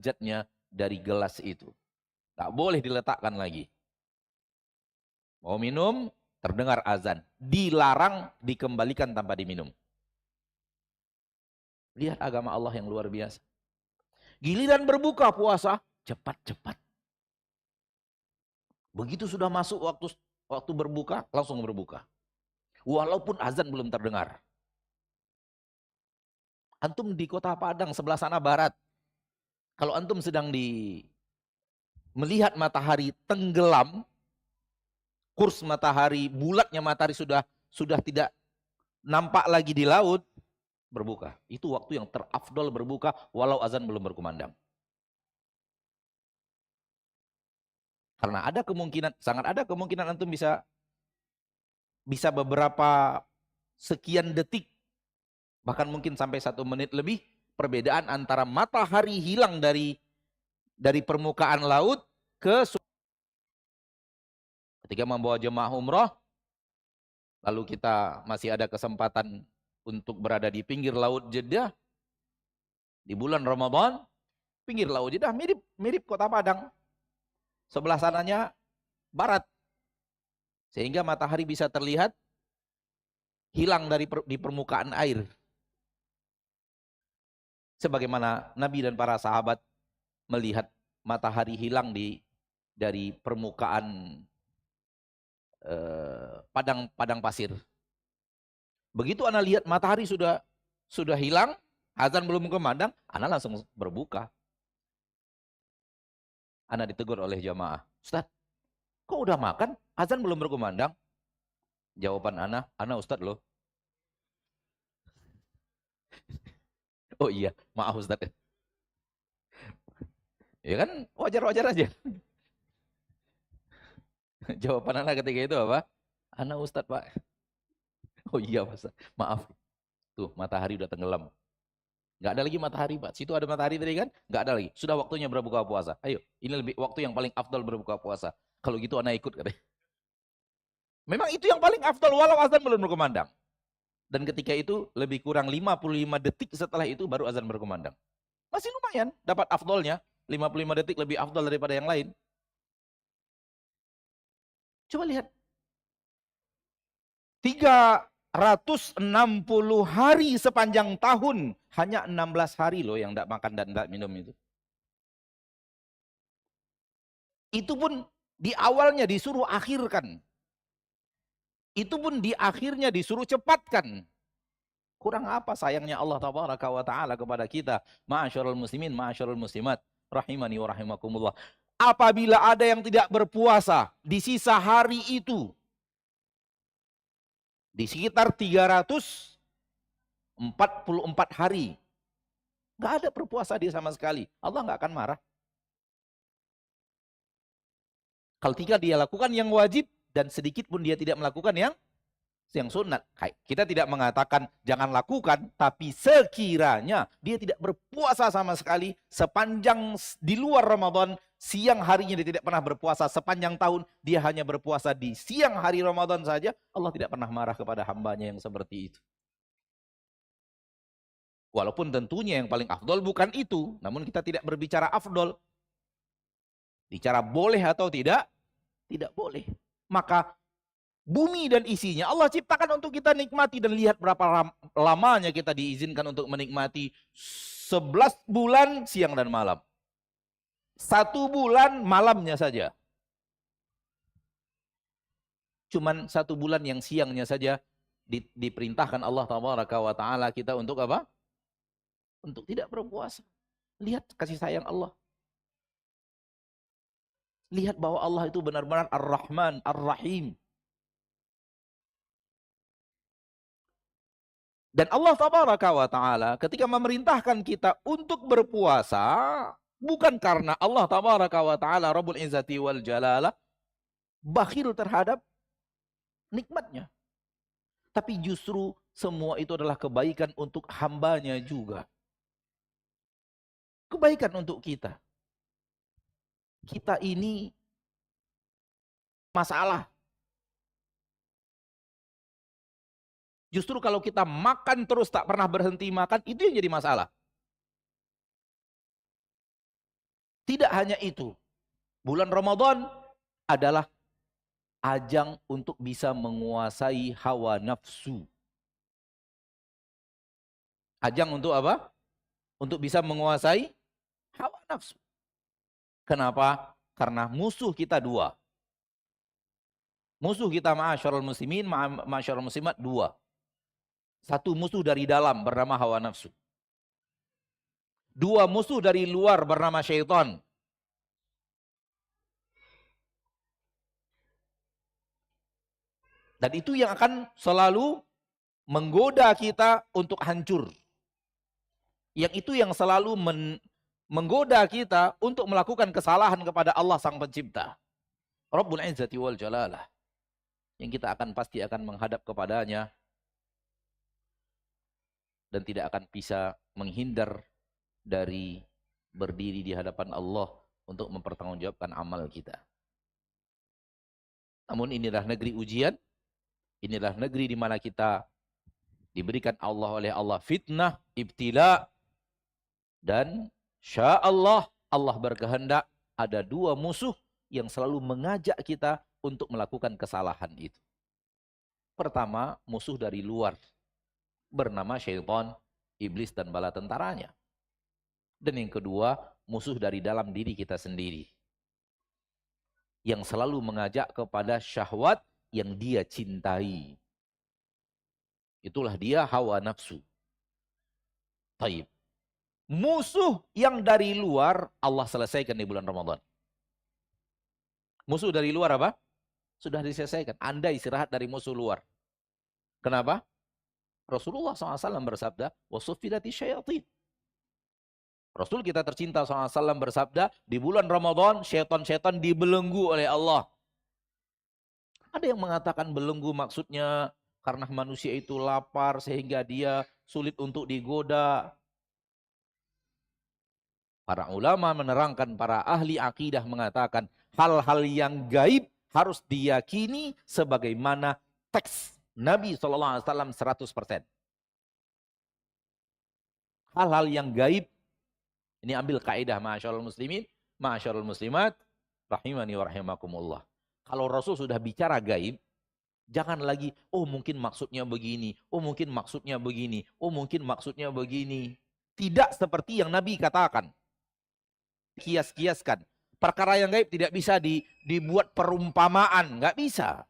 derajatnya dari gelas itu. Tak boleh diletakkan lagi. Mau minum, terdengar azan. Dilarang dikembalikan tanpa diminum. Lihat agama Allah yang luar biasa. Giliran berbuka puasa, cepat-cepat. Begitu sudah masuk waktu berbuka, langsung berbuka. Walaupun azan belum terdengar. Antum di kota Padang, sebelah sana barat. Kalau antum sedang melihat matahari tenggelam, kurs matahari, bulatnya matahari sudah tidak nampak lagi di laut, berbuka. Itu waktu yang terafdol berbuka, walau azan belum berkumandang. Karena ada kemungkinan, sangat ada kemungkinan antum bisa beberapa sekian detik, bahkan mungkin sampai 1 menit lebih, perbedaan antara matahari hilang dari permukaan laut ke ketika membawa jemaah umroh, lalu kita masih ada kesempatan untuk berada di pinggir laut Jeddah di bulan Ramadan. Pinggir laut Jeddah mirip kota Padang, sebelah sananya barat, sehingga matahari bisa terlihat hilang di permukaan air. Sebagaimana Nabi dan para sahabat melihat matahari hilang dari permukaan padang pasir. Begitu ana lihat matahari sudah hilang, azan belum kumandang, ana langsung berbuka. Ana ditegur oleh jamaah, "Ustaz, kok udah makan? Azan belum berkumandang?" Jawaban ana Ustaz loh. "Oh iya, maaf Ustaz." Ya kan wajar-wajar aja. Jawaban ana ketika itu apa? "Ana Ustaz Pak." "Oh iya Ustaz, maaf." Tuh matahari udah tenggelam. Nggak ada lagi matahari Pak. Situ ada matahari tadi kan? Nggak ada lagi. Sudah waktunya berbuka puasa. Ayo, ini lebih waktu yang paling afdal berbuka puasa. Kalau gitu anak ikut katanya. Memang itu yang paling afdal walau azan belum berkumandang. Dan ketika itu lebih kurang 55 detik setelah itu baru azan berkumandang. Masih lumayan dapat afdolnya. 55 detik lebih afdal daripada yang lain. Coba lihat. 360 hari sepanjang tahun. Hanya 16 hari loh yang tidak makan dan tidak minum itu. Itu pun di awalnya disuruh akhirkan. Itu pun di akhirnya disuruh cepatkan. Kurang apa sayangnya Allah tabaraka wa ta'ala kepada kita. Ma'asyarul muslimin, ma'asyarul muslimat. Rahimani wa rahimakumullah. Apabila ada yang tidak berpuasa di sisa hari itu, di sekitar 344 hari, nggak ada berpuasa dia sama sekali, Allah nggak akan marah. Kalau dia lakukan yang wajib, dan sedikit pun dia tidak melakukan yang sunat. Kita tidak mengatakan jangan lakukan, tapi sekiranya dia tidak berpuasa sama sekali sepanjang di luar Ramadan, siang harinya dia tidak pernah berpuasa sepanjang tahun, dia hanya berpuasa di siang hari Ramadan saja, Allah tidak pernah marah kepada hambanya yang seperti itu. Walaupun tentunya yang paling afdol bukan itu, namun kita tidak berbicara afdol. Bicara boleh atau tidak, tidak boleh. Maka bumi dan isinya Allah ciptakan untuk kita nikmati, dan lihat berapa lamanya kita diizinkan untuk menikmati. 11 bulan siang dan malam. 1 bulan malamnya saja. Cuman 1 bulan yang siangnya saja diperintahkan Allah tabaraka wa ta'ala kita untuk apa? Untuk tidak berpuasa. Lihat kasih sayang Allah. Lihat bahwa Allah itu benar-benar Ar-Rahman, Ar-Rahim. Dan Allah tabaraka wa ta'ala ketika memerintahkan kita untuk berpuasa, bukan karena Allah tabaraka wa ta'ala Rabbul Izzati wal Jalalah bakhil terhadap nikmatnya. Tapi justru semua itu adalah kebaikan untuk hambanya juga. Kebaikan untuk kita. Kita ini masalah. Justru kalau kita makan terus tak pernah berhenti makan, itu yang jadi masalah. Tidak hanya itu, bulan Ramadan adalah ajang untuk bisa menguasai hawa nafsu. Ajang untuk apa? Untuk bisa menguasai hawa nafsu. Kenapa? Karena musuh kita dua. Musuh kita ma'asyarul muslimin, ma'asyarul muslimat dua. Satu musuh dari dalam bernama hawa nafsu. Dua musuh dari luar bernama syaitan. Dan itu yang akan selalu menggoda kita untuk hancur. Yang itu yang selalu menggoda kita untuk melakukan kesalahan kepada Allah Sang Pencipta. Rabbul Izzati wal Jalalah. Yang kita akan pasti akan menghadap kepadanya. Dan tidak akan bisa menghindar dari berdiri di hadapan Allah untuk mempertanggungjawabkan amal kita. Namun inilah negeri ujian. Inilah negeri di mana kita diberikan oleh Allah fitnah, ibtila, dan sya'allah Allah berkehendak ada dua musuh yang selalu mengajak kita untuk melakukan kesalahan itu. Pertama, musuh dari luar bernama syaitan, iblis dan bala tentaranya. Dan yang kedua, musuh dari dalam diri kita sendiri yang selalu mengajak kepada syahwat yang dia cintai. Itulah dia hawa nafsu. Taib. Musuh yang dari luar Allah selesaikan di bulan Ramadan. Musuh dari luar apa? Sudah diselesaikan. Anda istirahat dari musuh luar. Kenapa? Rasulullah SAW bersabda, "Wasufilati syayatin." Rasul kita tercinta SAW bersabda, di bulan Ramadan syaitan-syaitan dibelenggu oleh Allah. Ada yang mengatakan belenggu maksudnya karena manusia itu lapar sehingga dia sulit untuk digoda. Para ulama menerangkan, para ahli akidah mengatakan hal-hal yang gaib harus diyakini sebagaimana teks Nabi SAW 100%. Hal-hal yang gaib, ini ambil kaidah ma'asyarul muslimin, ma'asyarul muslimat, rahimani wa rahimakumullah. Kalau Rasul sudah bicara gaib, jangan lagi, oh mungkin maksudnya begini, oh mungkin maksudnya begini, oh mungkin maksudnya begini. Tidak seperti yang Nabi katakan. Kias-kiaskan. Perkara yang gaib tidak bisa dibuat perumpamaan, nggak bisa.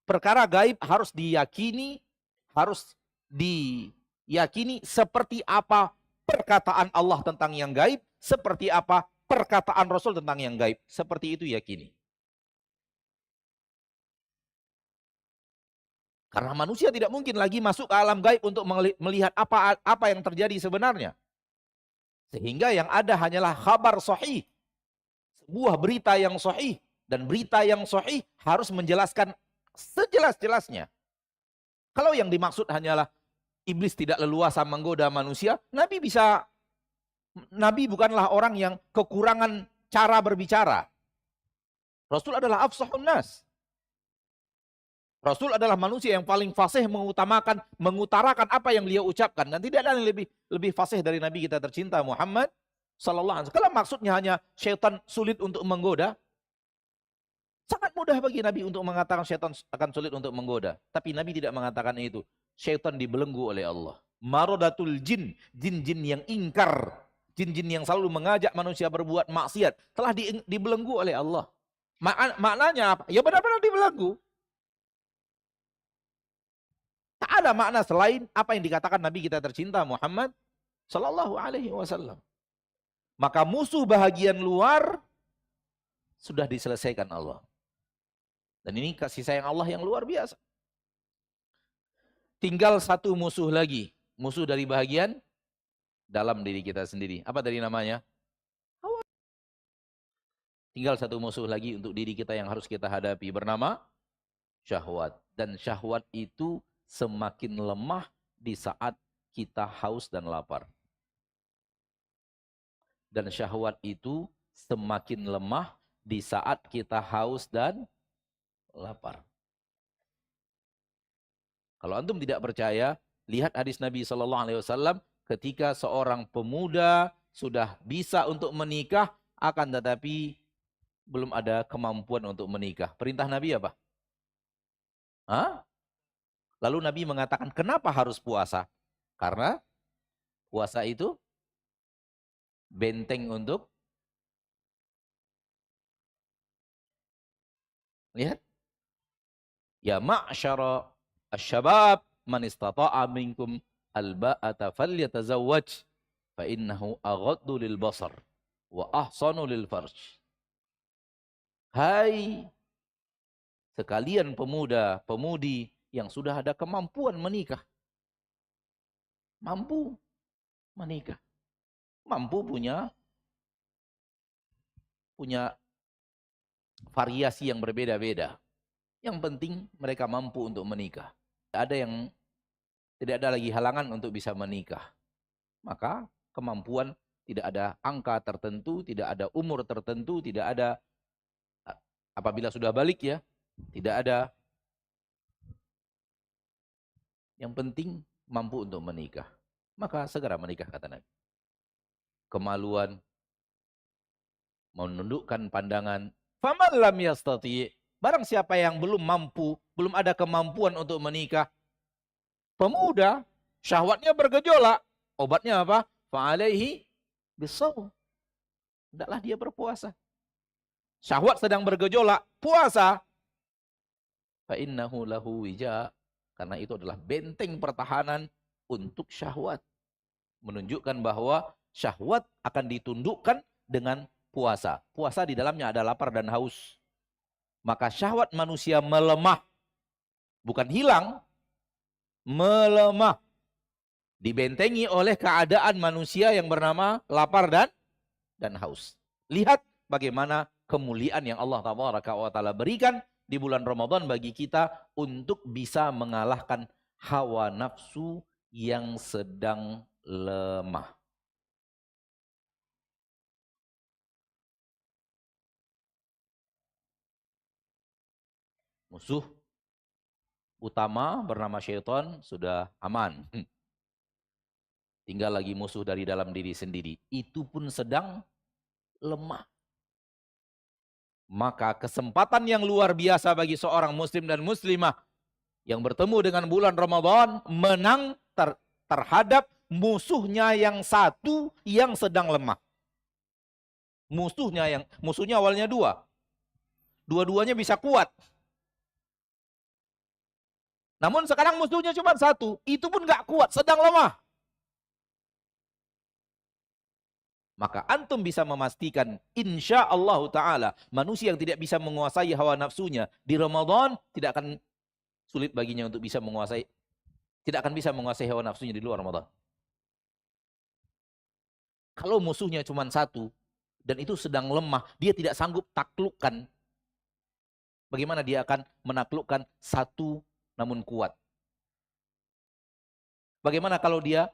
Perkara gaib harus diyakini seperti apa perkataan Allah tentang yang gaib, seperti apa perkataan Rasul tentang yang gaib. Seperti itu yakini. Karena manusia tidak mungkin lagi masuk ke alam gaib untuk melihat apa yang terjadi sebenarnya. Sehingga yang ada hanyalah kabar sahih. Sebuah berita yang sahih. Dan berita yang sahih harus menjelaskan sejelas-jelasnya. Kalau yang dimaksud hanyalah iblis tidak leluasa menggoda manusia, Nabi bukanlah orang yang kekurangan cara berbicara. Rasul adalah afsahun nas. Rasul adalah manusia yang paling fasih mengutarakan apa yang beliau ucapkan. Dan tidak ada yang lebih fasih dari Nabi kita tercinta Muhammad sallallahu alaihi wasallam. Kalau maksudnya hanya syaitan sulit untuk menggoda, sangat mudah bagi Nabi untuk mengatakan syaitan akan sulit untuk menggoda. Tapi Nabi tidak mengatakan itu. Syaitan dibelenggu oleh Allah. Maradatul jin, jin-jin yang ingkar, jin-jin yang selalu mengajak manusia berbuat maksiat, telah dibelenggu oleh Allah. Maknanya apa? Ya benar-benar dibelenggu. Tak ada makna selain apa yang dikatakan Nabi kita tercinta Muhammad sallallahu alaihi wasallam. Maka musuh bahagian luar sudah diselesaikan Allah. Dan ini kasih sayang Allah yang luar biasa. Tinggal satu musuh lagi. Musuh dari bahagian dalam diri kita sendiri. Apa tadi namanya? Tinggal satu musuh lagi untuk diri kita yang harus kita hadapi. Bernama syahwat. Dan syahwat itu semakin lemah di saat kita haus dan lapar. Dan syahwat itu semakin lemah di saat kita haus dan lapar. Kalau antum tidak percaya, lihat hadis Nabi SAW ketika seorang pemuda sudah bisa untuk menikah, akan tetapi belum ada kemampuan untuk menikah. Perintah Nabi apa? Hah? Lalu Nabi mengatakan, kenapa harus puasa? Karena puasa itu benteng untuk, lihat, ya ma'syara asy-syabab man istata'a minkum alba'ata falyatazawwaj fa innahu aghaddu lil basar wa ahsanu lil farj. Hai sekalian pemuda, pemudi yang sudah ada kemampuan menikah. Mampu menikah. Mampu punya variasi yang berbeda-beda. Yang penting mereka mampu untuk menikah. Tidak ada lagi halangan untuk bisa menikah. Maka kemampuan, tidak ada angka tertentu, tidak ada umur tertentu, tidak ada apabila sudah balik ya, tidak ada. Yang penting mampu untuk menikah. Maka segera menikah, kata Nabi. Kemaluan, menundukkan pandangan. Faman lam yastati'. Barang siapa yang belum mampu, belum ada kemampuan untuk menikah. Pemuda, syahwatnya bergejolak. Obatnya apa? Fa'alaihi bisawm. Hendaklah dia berpuasa. Syahwat sedang bergejolak, puasa. Fa'innahu lahu wija. Karena itu adalah benteng pertahanan untuk syahwat. Menunjukkan bahwa syahwat akan ditundukkan dengan puasa. Puasa di dalamnya ada lapar dan haus. Maka syahwat manusia melemah. Bukan hilang. Melemah. Dibentengi oleh keadaan manusia yang bernama lapar dan haus. Lihat bagaimana kemuliaan yang Allah Ta'ala berikan di bulan Ramadan bagi kita untuk bisa mengalahkan hawa nafsu yang sedang lemah. Musuh utama bernama syaitan sudah aman. Tinggal lagi musuh dari dalam diri sendiri. Itu pun sedang lemah. Maka kesempatan yang luar biasa bagi seorang muslim dan muslimah yang bertemu dengan bulan Ramadan menang terhadap musuhnya yang satu yang sedang lemah. Musuhnya awalnya dua. Dua-duanya bisa kuat. Namun sekarang musuhnya cuma satu. Itu pun gak kuat, sedang lemah. Maka antum bisa memastikan insya Allah Ta'ala manusia yang tidak bisa menguasai hawa nafsunya di Ramadan tidak akan sulit baginya untuk bisa menguasai, tidak akan bisa menguasai hawa nafsunya di luar Ramadan. Kalau musuhnya cuma satu dan itu sedang lemah, dia tidak sanggup taklukkan. Bagaimana dia akan menaklukkan satu namun kuat? Bagaimana kalau dia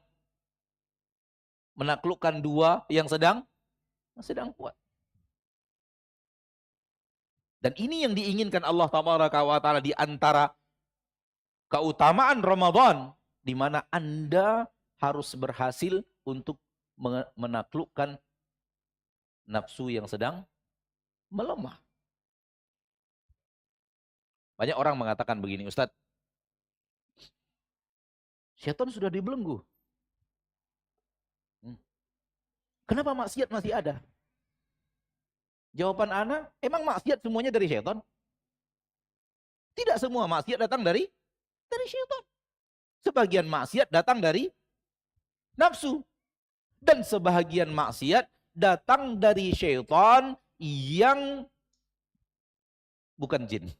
menaklukkan dua yang sedang kuat? Dan ini yang diinginkan Allah Ta'ala di antara keutamaan Ramadan, di mana Anda harus berhasil untuk menaklukkan nafsu yang sedang melemah. Banyak orang mengatakan begini, Ustadz, syaitan sudah dibelenggu. Kenapa maksiat masih ada? Jawaban ana, emang maksiat semuanya dari syaitan? Tidak semua maksiat datang dari syaitan. Sebagian maksiat datang dari nafsu. Dan sebahagian maksiat datang dari syaitan yang bukan jin.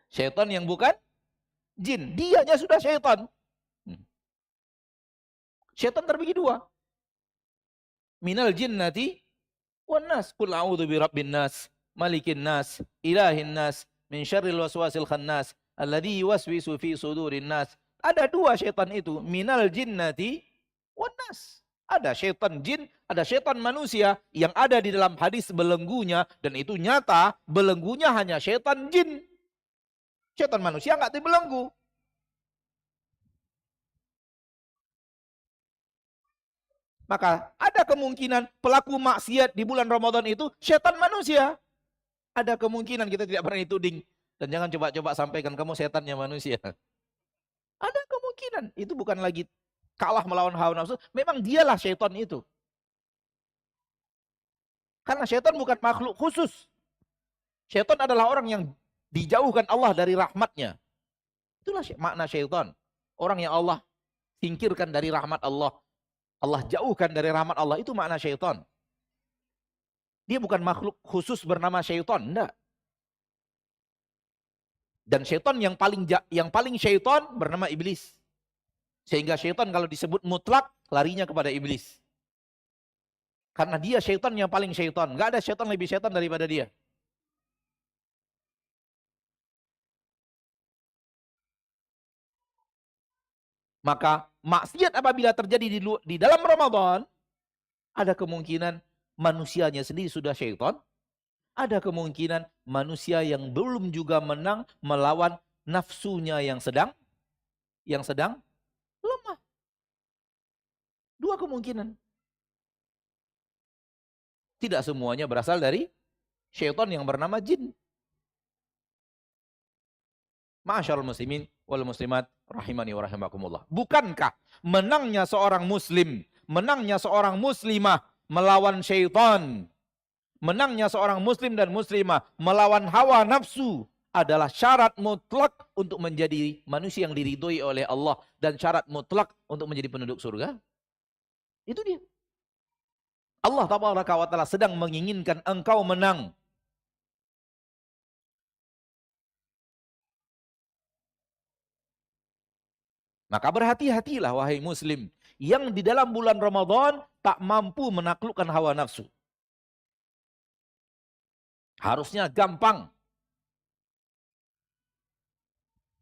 Syaitan yang bukan jin. Dianya sudah syaitan. Syaitan terbagi dua. Minal jinnati wan nas. Qul a'udzu birabbin nas, malikin nas, ilahin nas, min syarril waswasil khannas, alladzi yuwaswisu fi sudurin nas. Ada dua syaitan itu. Minal jinnati wan nas. Ada syaitan jin, ada syaitan manusia yang ada di dalam hadis belenggunya. Dan itu nyata, belenggunya hanya syaitan jin. Syaitan manusia nggak dibelenggu. Maka ada kemungkinan pelaku maksiat di bulan Ramadan itu setan manusia. Ada kemungkinan, kita tidak pernah dituding. Dan jangan coba-coba sampaikan kamu setannya manusia. Ada kemungkinan. Itu bukan lagi kalah melawan hawa nafsu. Memang dialah setan itu. Karena setan bukan makhluk khusus. Setan adalah orang yang dijauhkan Allah dari rahmatnya. Itulah makna setan. Orang yang Allah singkirkan dari rahmat Allah. Allah jauhkan dari rahmat Allah. Itu makna setan. Dia bukan makhluk khusus bernama syaitan, enggak. Dan syaitan yang paling syaitan bernama iblis. Sehingga syaitan kalau disebut mutlak larinya kepada iblis. Karena dia syaitan yang paling syaitan, enggak ada syaitan lebih syaitan daripada dia. Maka maksiat apabila terjadi di dalam Ramadan, ada kemungkinan manusianya sendiri sudah syaitan. Ada kemungkinan manusia yang belum juga menang melawan nafsunya yang sedang lemah. Dua kemungkinan. Tidak semuanya berasal dari syaitan yang bernama jin. Ma'asyarul muslimin wal muslimat rahimani wa rahimakumullah. Bukankah menangnya seorang muslim, menangnya seorang muslimah melawan syaitan, menangnya seorang muslim dan muslimah melawan hawa nafsu adalah syarat mutlak untuk menjadi manusia yang diridhoi oleh Allah dan syarat mutlak untuk menjadi penduduk surga? Itu dia. Allah tabaraka wa taala sedang menginginkan engkau menang. Maka berhati-hatilah wahai muslim yang di dalam bulan Ramadan tak mampu menaklukkan hawa nafsu. Harusnya gampang.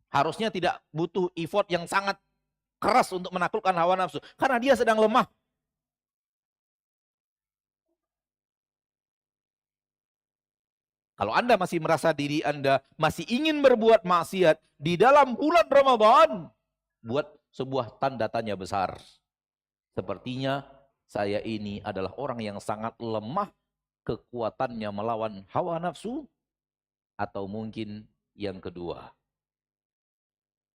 Harusnya tidak butuh effort yang sangat keras untuk menaklukkan hawa nafsu. Karena dia sedang lemah. Kalau Anda masih merasa diri Anda masih ingin berbuat maksiat di dalam bulan Ramadan, buat sebuah tanda tanya besar. Sepertinya saya ini adalah orang yang sangat lemah kekuatannya melawan hawa nafsu, atau mungkin yang kedua.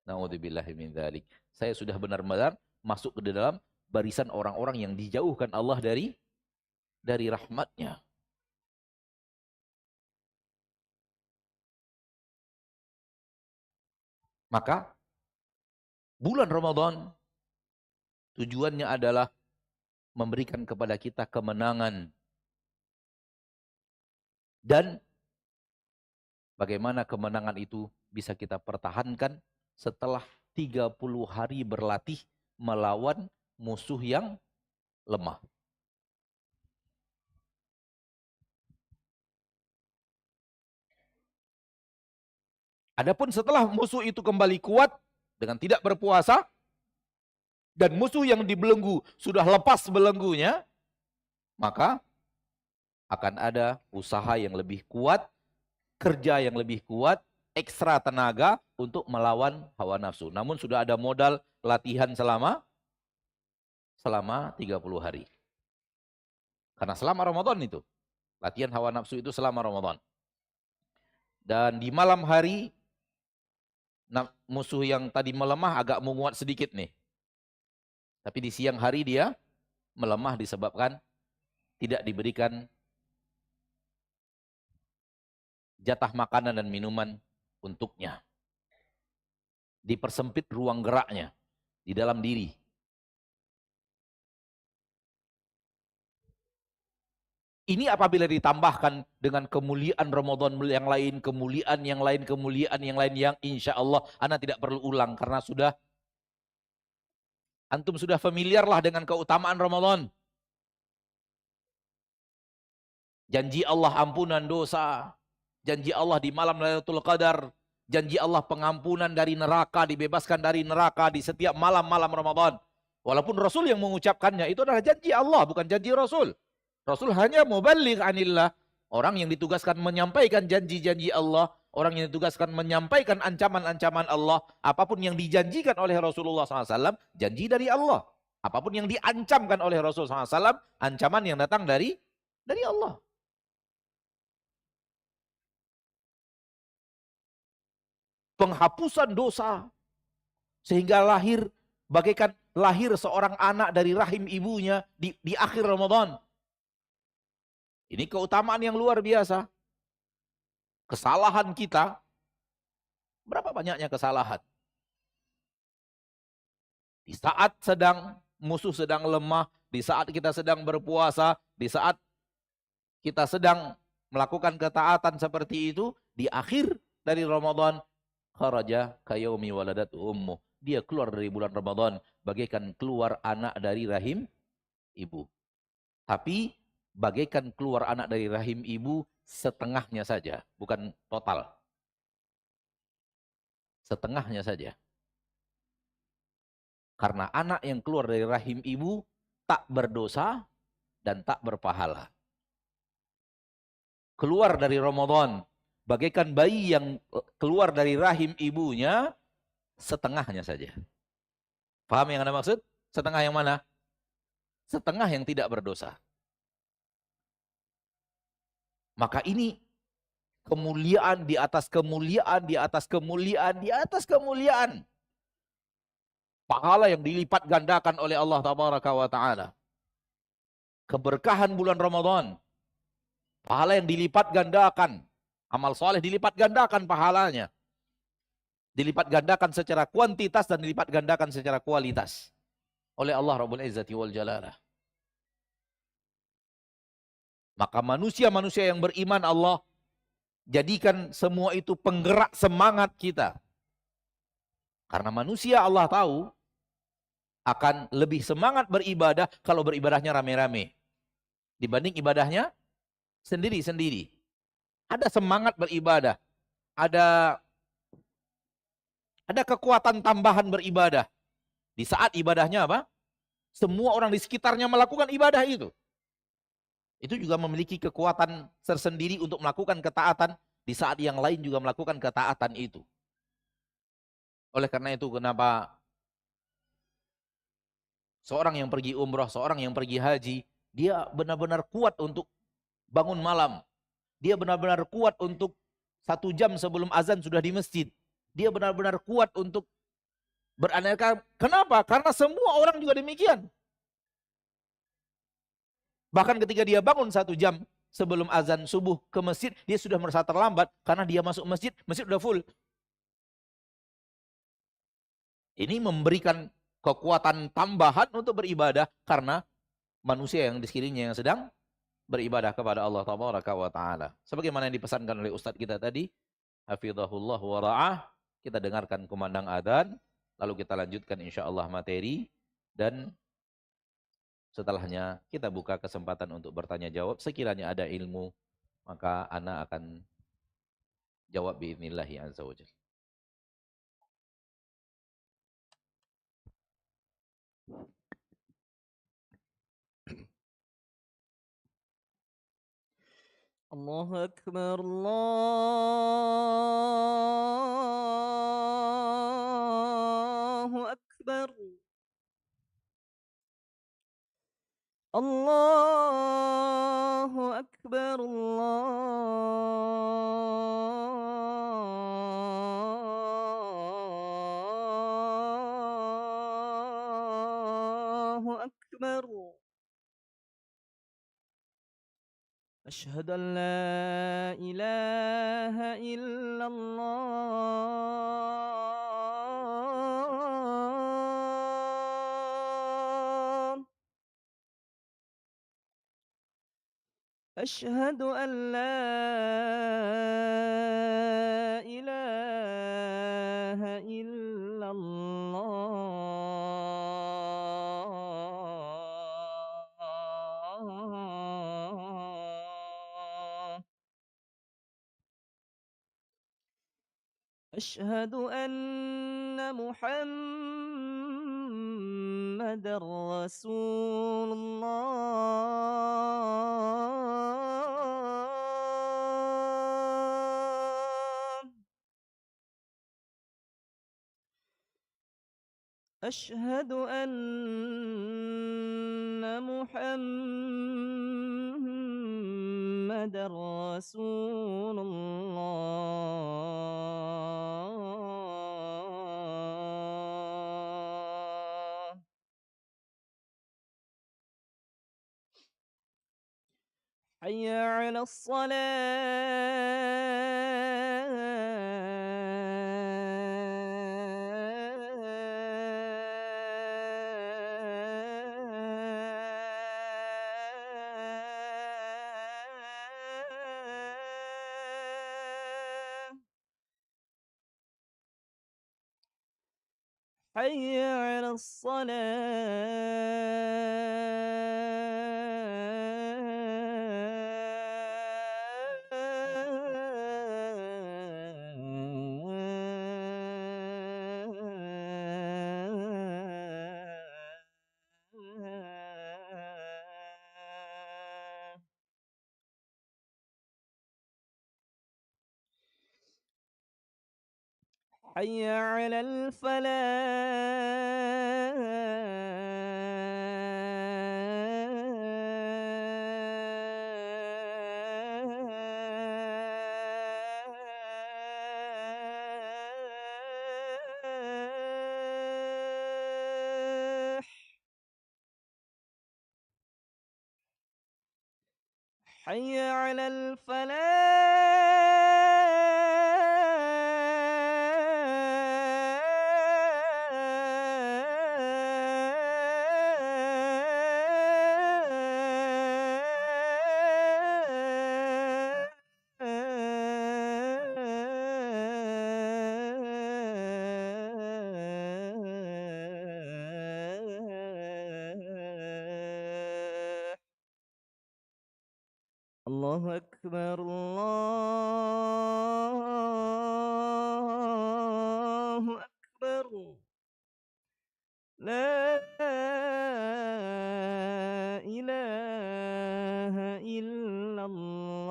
Na'udzubillahi min dzalik. Saya sudah benar-benar masuk ke dalam barisan orang-orang yang dijauhkan Allah dari rahmatnya. Maka bulan Ramadan tujuannya adalah memberikan kepada kita kemenangan. Dan bagaimana kemenangan itu bisa kita pertahankan setelah 30 hari berlatih melawan musuh yang lemah. Adapun setelah musuh itu kembali kuat dengan tidak berpuasa, dan musuh yang dibelenggu sudah lepas belenggunya, maka akan ada usaha yang lebih kuat, kerja yang lebih kuat, ekstra tenaga untuk melawan hawa nafsu. Namun sudah ada modal latihan selama 30 hari. Karena selama Ramadan itu, latihan hawa nafsu itu selama Ramadan. Dan di malam hari, musuh yang tadi melemah agak menguat sedikit nih. Tapi di siang hari dia melemah disebabkan tidak diberikan jatah makanan dan minuman untuknya. Dipersempit ruang geraknya di dalam diri. Ini apabila ditambahkan dengan kemuliaan Ramadan yang lain, kemuliaan yang insya Allah Anda tidak perlu ulang karena antum sudah familiar lah dengan keutamaan Ramadan. Janji Allah ampunan dosa, janji Allah di malam Lailatul Qadar, janji Allah pengampunan dari neraka, dibebaskan dari neraka di setiap malam-malam Ramadan. Walaupun Rasul yang mengucapkannya, itu adalah janji Allah, bukan janji Rasul. Rasul hanya muballigh anillah, orang yang ditugaskan menyampaikan janji-janji Allah, orang yang ditugaskan menyampaikan ancaman-ancaman Allah, apapun yang dijanjikan oleh Rasulullah SAW, janji dari Allah. Apapun yang diancamkan oleh Rasulullah SAW, ancaman yang datang dari Allah. Penghapusan dosa. Sehingga bagaikan lahir seorang anak dari rahim ibunya di akhir Ramadan. Ini keutamaan yang luar biasa. Kesalahan kita, berapa banyaknya kesalahan? Di saat musuh sedang lemah, di saat kita sedang berpuasa, di saat kita sedang melakukan ketaatan seperti itu, di akhir dari Ramadan, kharaja kayaumi waladat ummuh. Dia keluar dari bulan Ramadan bagaikan keluar anak dari rahim ibu. Tapi bagaikan keluar anak dari rahim ibu setengahnya saja, bukan total. Setengahnya saja. Karena anak yang keluar dari rahim ibu tak berdosa dan tak berpahala. Keluar dari Ramadan bagaikan bayi yang keluar dari rahim ibunya setengahnya saja. Paham yang Anda maksud? Setengah yang mana? Setengah yang tidak berdosa. Maka ini kemuliaan di atas kemuliaan, di atas kemuliaan, di atas kemuliaan. Pahala yang dilipat gandakan oleh Allah Tabaraka wa Ta'ala. Keberkahan bulan Ramadan. Pahala yang dilipat gandakan. Amal soleh dilipat gandakan pahalanya. Dilipat gandakan secara kuantitas dan dilipat gandakan secara kualitas. Oleh Allah Rabbul Izzati wal Jalalah. Maka manusia-manusia yang beriman Allah jadikan semua itu penggerak semangat kita. Karena manusia Allah tahu akan lebih semangat beribadah kalau beribadahnya rame-rame. Dibanding ibadahnya sendiri-sendiri. Ada semangat beribadah. Ada kekuatan tambahan beribadah. Di saat ibadahnya apa? Semua orang di sekitarnya melakukan ibadah itu. Itu juga memiliki kekuatan tersendiri untuk melakukan ketaatan di saat yang lain juga melakukan ketaatan itu. Oleh karena itu kenapa seorang yang pergi umrah, seorang yang pergi haji, dia benar-benar kuat untuk bangun malam. Dia benar-benar kuat untuk 1 jam sebelum azan sudah di masjid. Dia benar-benar kuat untuk beraneka. Kenapa? Karena semua orang juga demikian. Bahkan ketika dia bangun 1 jam sebelum azan subuh ke masjid, dia sudah merasa terlambat karena dia masuk masjid, masjid sudah full. Ini memberikan kekuatan tambahan untuk beribadah karena manusia yang di sekelilingnya yang sedang beribadah kepada Allah Taala. Sebagaimana yang dipesankan oleh Ustadz kita tadi, hafizahullah wa ra'ah, kita dengarkan kumandang adzan, lalu kita lanjutkan insyaallah materi, dan setelahnya kita buka kesempatan untuk bertanya jawab. Sekiranya ada ilmu, maka ana akan jawab biidznillah azza wajalla. الله أكبر الله أكبر الله أكبر الله أكبر أشهد أن لا إله إلا الله أشهد أن لا إله إلا الله أشهد أن محمدًا رسول الله أشهد أن محمدا رسول الله. حي على الصلاة. حي على الصلاة. حي على الفلاح. حي على الفلاح. الله أكبر الله أكبر. لا إله إلا الله.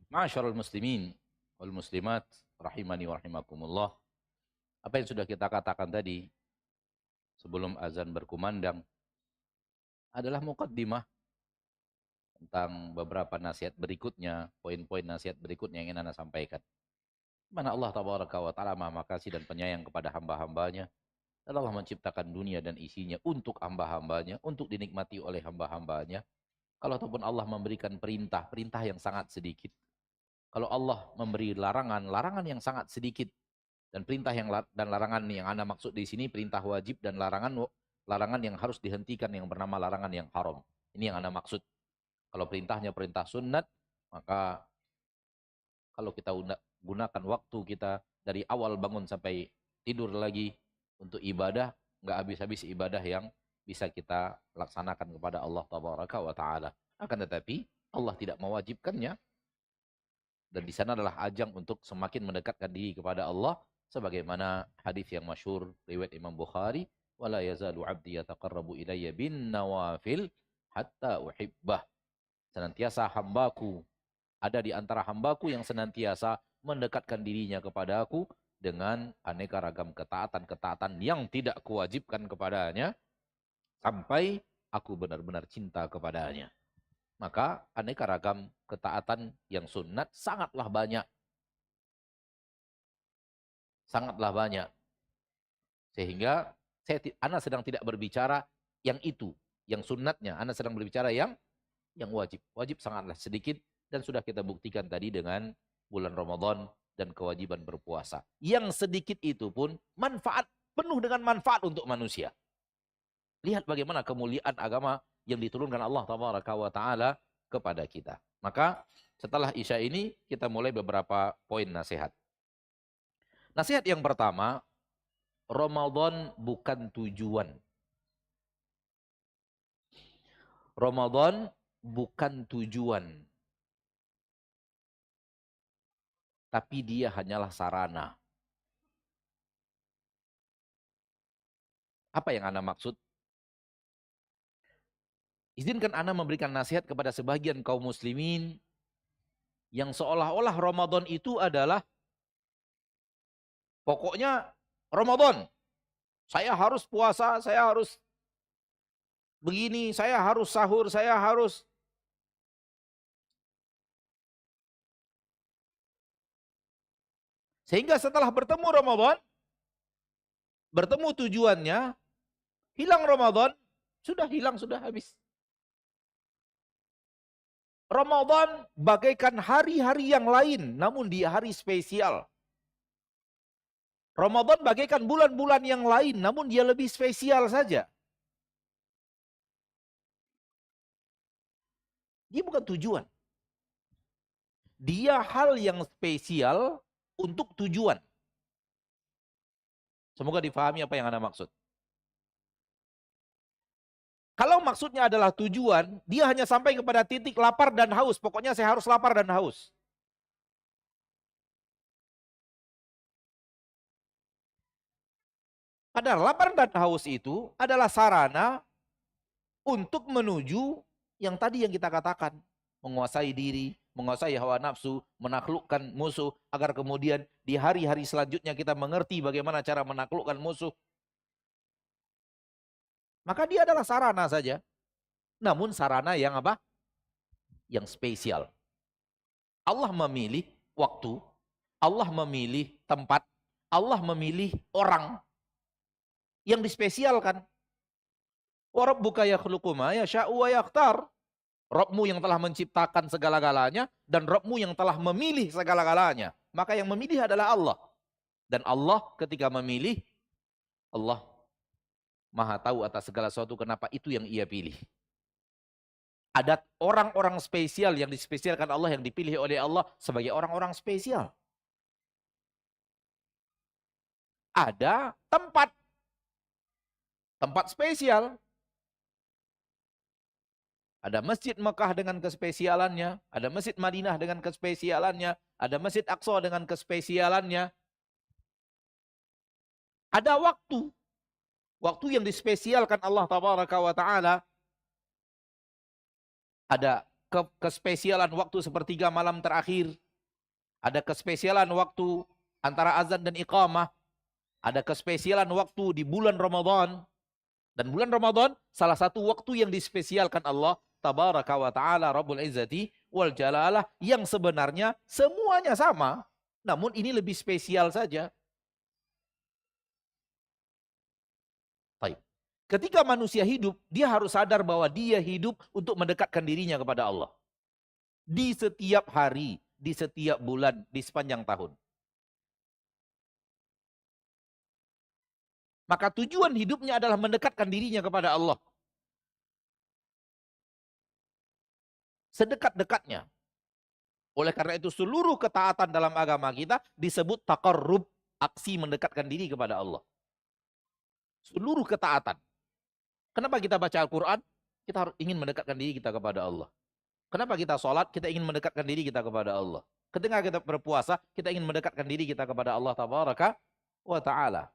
Ma'asyiral muslimin wal muslimat rahimani wa rahimakumullah. Apa yang sudah kita katakan tadi sebelum azan berkumandang adalah muqaddimah tentang beberapa nasihat berikutnya, poin-poin nasihat berikutnya yang ingin Anda sampaikan. Mana Allah tabaraka wa ta'ala Maha Makasih dan penyayang kepada hamba-hambanya. Dan Allah menciptakan dunia dan isinya untuk hamba-hambanya, untuk dinikmati oleh hamba-hambanya. Kalau ataupun Allah memberikan perintah, perintah yang sangat sedikit. Kalau Allah memberi larangan, larangan yang sangat sedikit. Dan perintah dan larangan yang Anda maksud di sini perintah wajib dan larangan yang harus dihentikan yang bernama larangan yang haram. Ini yang Anda maksud. Kalau perintahnya perintah sunnat, maka kalau kita gunakan waktu kita dari awal bangun sampai tidur lagi untuk ibadah, nggak habis-habis ibadah yang bisa kita laksanakan kepada Allah tabaraka wa ta'ala. Akan tetapi Allah tidak mewajibkannya, dan di sana adalah ajang untuk semakin mendekatkan diri kepada Allah, sebagaimana hadis yang masyhur riwayat Imam Bukhari, wala yazalu 'abdi yataqarrabu ilayya bin nawafil hatta uhibbah. Senantiasa hambaku, ada di antara hambaku yang senantiasa mendekatkan dirinya kepada aku dengan aneka ragam ketaatan-ketaatan yang tidak kuwajibkan kepadanya, sampai aku benar-benar cinta kepadanya. Maka aneka ragam ketaatan yang sunat sangatlah banyak. Sangatlah banyak. Sehingga Anda sedang tidak berbicara yang itu, yang sunatnya. Anda sedang berbicara yang wajib. Wajib sangatlah sedikit, dan sudah kita buktikan tadi dengan bulan Ramadan dan kewajiban berpuasa. Yang sedikit itu pun manfaat, penuh dengan manfaat untuk manusia. Lihat bagaimana kemuliaan agama yang diturunkan Allah tabaraka wa ta'ala kepada kita. Maka setelah Isya ini kita mulai beberapa poin nasihat. Nasihat yang pertama, Ramadan bukan tujuan. Ramadan bukan tujuan. tapi dia hanyalah sarana. Apa yang Anda maksud? Izinkan Anda memberikan nasihat kepada sebagian kaum muslimin yang seolah-olah Ramadan itu adalah pokoknya Ramadan. Saya harus puasa, saya harus begini, saya harus sahur, saya harus. Sehingga setelah bertemu Ramadan, bertemu tujuannya, hilang Ramadan, sudah hilang, sudah habis. Ramadan bagaikan hari-hari yang lain, namun di hari spesial. Ramadan bagaikan bulan-bulan yang lain, namun dia lebih spesial saja. Dia bukan tujuan. Dia hal yang spesial untuk tujuan. Semoga difahami apa yang Anda maksud. Kalau maksudnya adalah tujuan, dia hanya sampai kepada titik lapar dan haus. Pokoknya saya harus lapar dan haus. Padahal lapar dan haus itu adalah sarana untuk menuju yang tadi yang kita katakan. Menguasai diri, menguasai hawa nafsu, menaklukkan musuh, agar kemudian di hari-hari selanjutnya kita mengerti bagaimana cara menaklukkan musuh. Maka dia adalah sarana saja. Namun sarana yang apa? Yang spesial. Allah memilih waktu, Allah memilih tempat, Allah memilih orang yang dispesialkan. Wa rabbuka yakhluqu ma yasha'u wa yakhtar. Rabbmu yang telah menciptakan segala-galanya dan Rabbmu yang telah memilih segala-galanya. Maka yang memilih adalah Allah. Dan Allah ketika memilih, Allah Maha tahu atas segala sesuatu, kenapa itu yang Ia pilih. Ada orang-orang spesial yang dispesialkan Allah, yang dipilih oleh Allah sebagai orang-orang spesial. Ada tempat spesial. Ada Masjid Mekah dengan kespesialannya, ada Masjid Madinah dengan kespesialannya, ada Masjid Aqsa dengan kespesialannya. Ada waktu yang dispesialkan Allah Tabaraka wa Ta'ala. Ada kespesialan waktu sepertiga malam terakhir. Ada kespesialan waktu antara azan dan iqamah. Ada kespesialan waktu di bulan Ramadan. Dan bulan Ramadan salah satu waktu yang dispesialkan Allah Tabaraka wa Ta'ala Rabbul Izzati wal Jalalah, yang sebenarnya semuanya sama, namun ini lebih spesial saja. Baik. Ketika manusia hidup, dia harus sadar bahwa dia hidup untuk mendekatkan dirinya kepada Allah. Di setiap hari, di setiap bulan, di sepanjang tahun. Maka tujuan hidupnya adalah mendekatkan dirinya kepada Allah. Sedekat-dekatnya. Oleh karena itu seluruh ketaatan dalam agama kita disebut taqarrub, aksi mendekatkan diri kepada Allah. Seluruh ketaatan. Kenapa kita baca Al-Quran? Kita harus ingin mendekatkan diri kita kepada Allah. Kenapa kita sholat? Kita ingin mendekatkan diri kita kepada Allah. Ketika kita berpuasa, kita ingin mendekatkan diri kita kepada Allah Tabaraka wa Ta'ala.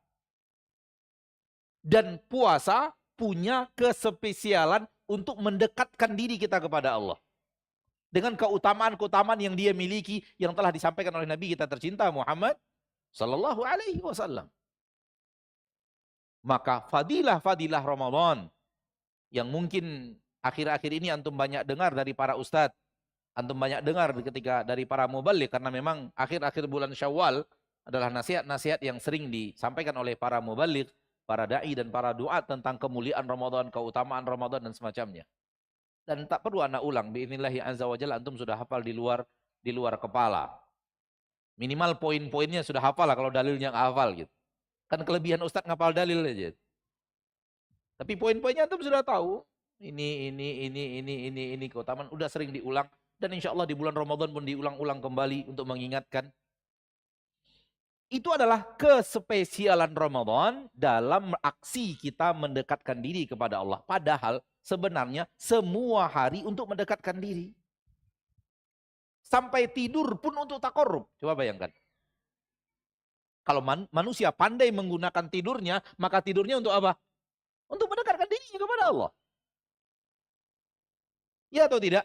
Dan puasa punya kespesialan untuk mendekatkan diri kita kepada Allah. Dengan keutamaan-keutamaan yang dia miliki, yang telah disampaikan oleh Nabi kita tercinta Muhammad Sallallahu Alaihi Wasallam. Maka fadilah-fadilah Ramadan yang mungkin akhir-akhir ini antum banyak dengar dari para ustadz, antum banyak dengar ketika dari para muballigh, karena memang akhir-akhir bulan Syawal adalah nasihat-nasihat yang sering disampaikan oleh para muballigh, para dai dan para duat tentang kemuliaan Ramadan, keutamaan Ramadan dan semacamnya. Dan tak perlu anak ulang, biidznillah azza wa jalla antum sudah hafal di luar kepala. Minimal poin-poinnya sudah hafal lah, kalau dalilnya nggak hafal gitu. Kan kelebihan ustadz ngapal dalil aja. Tapi poin-poinnya antum sudah tahu. Ini keutamaan udah sering diulang, dan insya Allah di bulan Ramadan pun diulang-ulang kembali untuk mengingatkan. Itu adalah kespesialan Ramadan dalam aksi kita mendekatkan diri kepada Allah. Padahal sebenarnya semua hari untuk mendekatkan diri. Sampai tidur pun untuk takarrub. Coba bayangkan. Kalau manusia pandai menggunakan tidurnya, maka tidurnya untuk apa? Untuk mendekatkan dirinya kepada Allah. Ya atau tidak?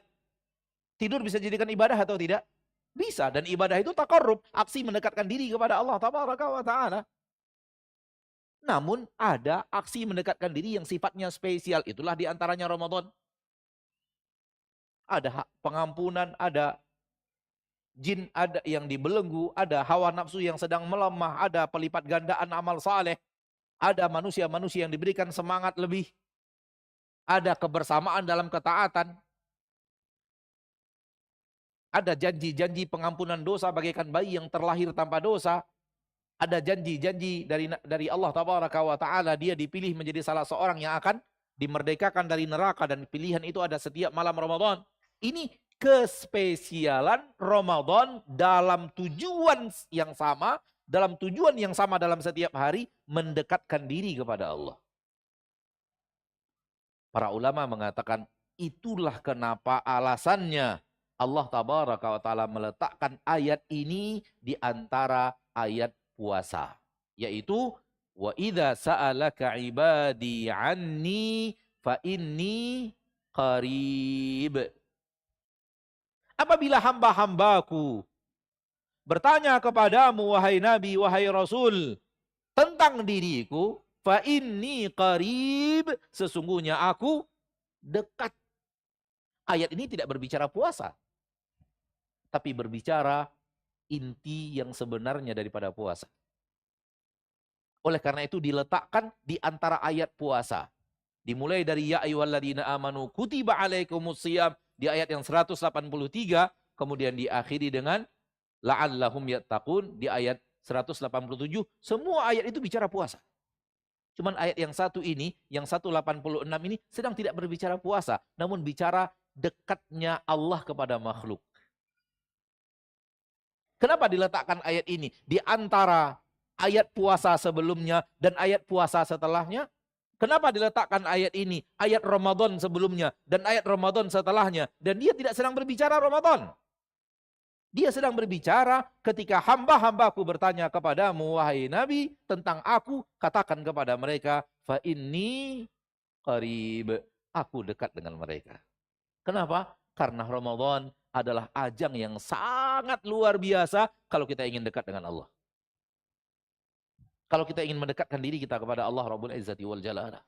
Tidur bisa dijadikan ibadah atau tidak? Bisa. Dan ibadah itu takarrub, aksi mendekatkan diri kepada Allah Tabaraka wa Ta'ala. Namun ada aksi mendekatkan diri yang sifatnya spesial. Itulah diantaranya Ramadan. Ada pengampunan, ada jin, ada yang dibelenggu, ada hawa nafsu yang sedang melemah, ada pelipat gandaan amal saleh, ada manusia-manusia yang diberikan semangat lebih, ada kebersamaan dalam ketaatan, ada janji-janji pengampunan dosa bagaikan bayi yang terlahir tanpa dosa, ada janji-janji dari Allah Tabaraka wa Ta'ala, dia dipilih menjadi salah seorang yang akan dimerdekakan dari neraka, dan pilihan itu ada setiap malam Ramadan. Ini kespesialan Ramadan dalam tujuan yang sama, dalam setiap hari, mendekatkan diri kepada Allah. Para ulama mengatakan itulah kenapa alasannya Allah Tabaraka wa Ta'ala meletakkan ayat ini di antara ayat puasa, yaitu wa idza sa'alaka ibadi anni fa inni qarib. Apabila hamba-hambaku bertanya kepadamu, wahai Nabi, wahai Rasul, tentang diriku, fa inni qarib, sesungguhnya aku dekat. Ayat ini tidak berbicara puasa, tapi berbicara inti yang sebenarnya daripada puasa. Oleh karena itu diletakkan di antara ayat puasa. Dimulai dari ya ayyuhalladzina amanu kutiba alaikumusiyam di ayat yang 183, kemudian diakhiri dengan la'allahum yattaqun di ayat 187. Semua ayat itu bicara puasa. Cuman ayat yang satu ini, yang 186 ini sedang tidak berbicara puasa, namun bicara dekatnya Allah kepada makhluk. Kenapa diletakkan ayat ini di antara ayat puasa sebelumnya dan ayat puasa setelahnya? Kenapa diletakkan ayat ini, ayat Ramadan sebelumnya dan ayat Ramadan setelahnya? Dan dia tidak sedang berbicara Ramadan. Dia sedang berbicara ketika hamba-hambaku bertanya kepadamu, wahai Nabi, tentang aku, katakan kepada mereka, fa inni qarib, aku dekat dengan mereka. Kenapa? Karena Ramadan adalah ajang yang sangat luar biasa kalau kita ingin dekat dengan Allah. Kalau kita ingin mendekatkan diri kita kepada Allah Rabbul Izzati wal Jalalah.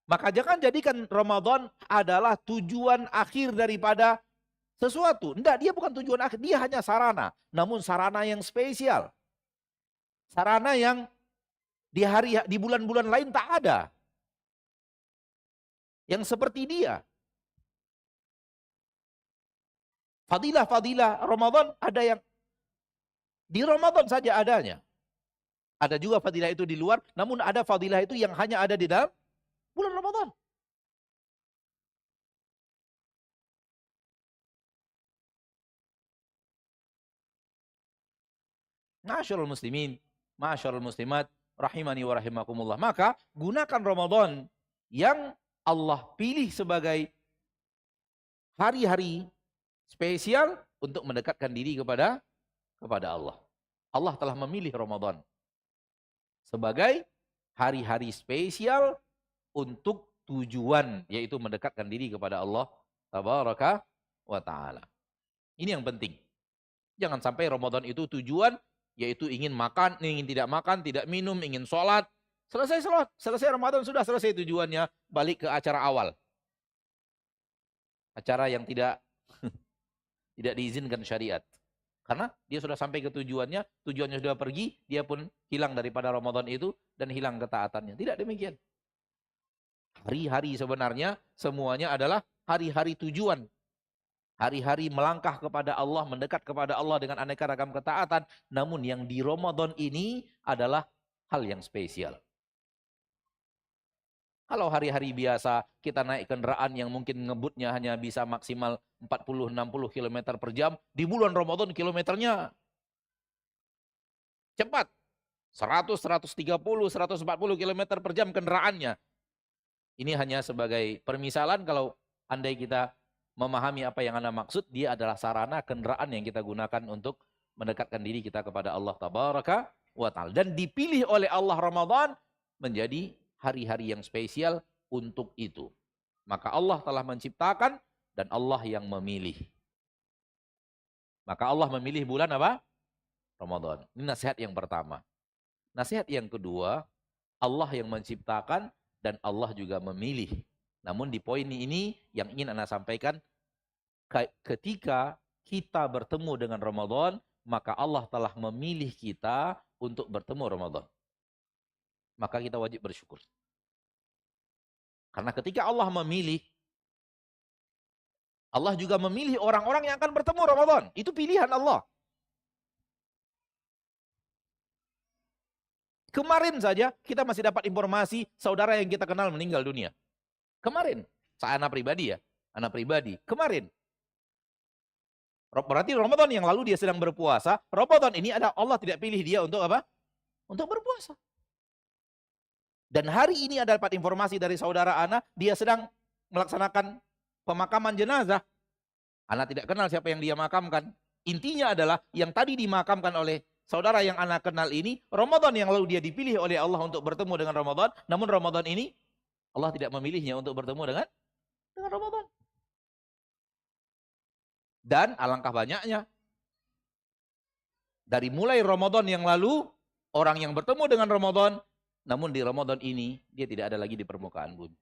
Maka jangan jadikan Ramadan adalah tujuan akhir daripada sesuatu. Enggak, dia bukan tujuan akhir, dia hanya sarana. Namun sarana yang spesial. Sarana yang di bulan-bulan lain tak ada. Yang seperti dia. Fadilah-fadilah Ramadan ada yang di Ramadan saja adanya. Ada juga fadilah itu di luar, namun ada fadilah itu yang hanya ada di dalam bulan Ramadan. Ma'asyiral muslimin, ma'asyiral muslimat, rahimani wa rahimakumullah. Maka gunakan Ramadan yang Allah pilih sebagai hari-hari spesial untuk mendekatkan diri kepada Allah. Allah telah memilih Ramadan sebagai hari-hari spesial untuk tujuan, yaitu mendekatkan diri kepada Allah Tabaraka wa Ta'ala. Ini yang penting. Jangan sampai Ramadan itu tujuan, yaitu ingin makan, ingin tidak makan, tidak minum, ingin sholat. Selesai sholat, selesai Ramadan, sudah selesai tujuannya, balik ke acara awal. Acara yang tidak diizinkan syariat. Karena dia sudah sampai ke tujuannya sudah pergi, dia pun hilang daripada Ramadan itu dan hilang ketaatannya. Tidak demikian. Hari-hari sebenarnya semuanya adalah hari-hari tujuan. Hari-hari melangkah kepada Allah, mendekat kepada Allah dengan aneka ragam ketaatan. Namun yang di Ramadan ini adalah hal yang spesial. Kalau hari-hari biasa kita naik kendaraan yang mungkin ngebutnya hanya bisa maksimal 40-60 km per jam, di bulan Ramadan kilometernya cepat. 100, 130, 140 km per jam kendaraannya. Ini hanya sebagai permisalan, kalau andai kita memahami apa yang Anda maksud, dia adalah sarana kendaraan yang kita gunakan untuk mendekatkan diri kita kepada Allah Tabaraka wa Ta'ala. Dan dipilih oleh Allah Ramadan menjadi hari-hari yang spesial untuk itu. Maka Allah telah menciptakan dan Allah yang memilih. Maka Allah memilih bulan apa? Ramadan. Ini nasihat yang pertama. Nasihat yang kedua, Allah yang menciptakan dan Allah juga memilih. Namun di poin ini yang ingin Anda sampaikan, ketika kita bertemu dengan Ramadan, maka Allah telah memilih kita untuk bertemu Ramadan. Maka kita wajib bersyukur. Karena ketika Allah memilih, Allah juga memilih orang-orang yang akan bertemu Ramadan. Itu pilihan Allah. Kemarin saja kita masih dapat informasi saudara yang kita kenal meninggal dunia. Kemarin. Saya anak pribadi ya. Anak pribadi. Kemarin. Berarti Ramadan yang lalu dia sedang berpuasa. Ramadan ini ada Allah tidak pilih dia untuk apa? Untuk berpuasa. Dan hari ini ada dapat informasi dari saudara Ana, dia sedang melaksanakan pemakaman jenazah. Ana tidak kenal siapa yang dia makamkan. Intinya adalah yang tadi dimakamkan oleh saudara yang Ana kenal ini, Ramadan yang lalu dia dipilih oleh Allah untuk bertemu dengan Ramadan. Namun Ramadan ini Allah tidak memilihnya untuk bertemu dengan Ramadan. Dan alangkah banyaknya. Dari mulai Ramadan yang lalu, orang yang bertemu dengan Ramadan, namun di Ramadan ini, dia tidak ada lagi di permukaan bumi.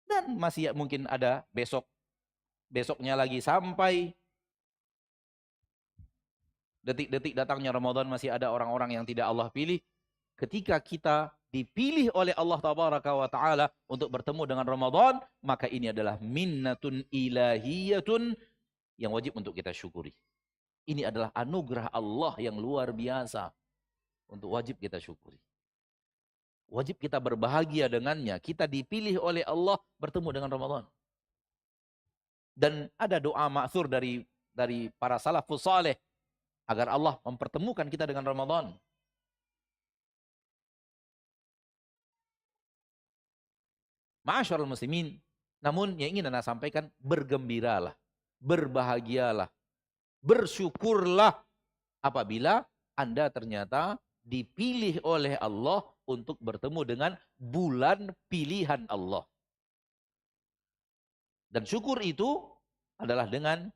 Dan masih mungkin ada besoknya lagi sampai detik-detik datangnya Ramadan masih ada orang-orang yang tidak Allah pilih. Ketika kita dipilih oleh Allah Tabaraka wa Ta'ala untuk bertemu dengan Ramadan, maka ini adalah minnatun ilahiyatun yang wajib untuk kita syukuri. Ini adalah anugerah Allah yang luar biasa untuk wajib kita syukuri. Wajib kita berbahagia dengannya. Kita dipilih oleh Allah bertemu dengan Ramadan. Dan ada doa ma'thur dari para salafus saleh agar Allah mempertemukan kita dengan Ramadan. Ma'asyarul muslimin, namun yang ingin Anda sampaikan, bergembiralah, berbahagialah, bersyukurlah apabila Anda ternyata dipilih oleh Allah untuk bertemu dengan bulan pilihan Allah. Dan syukur itu adalah dengan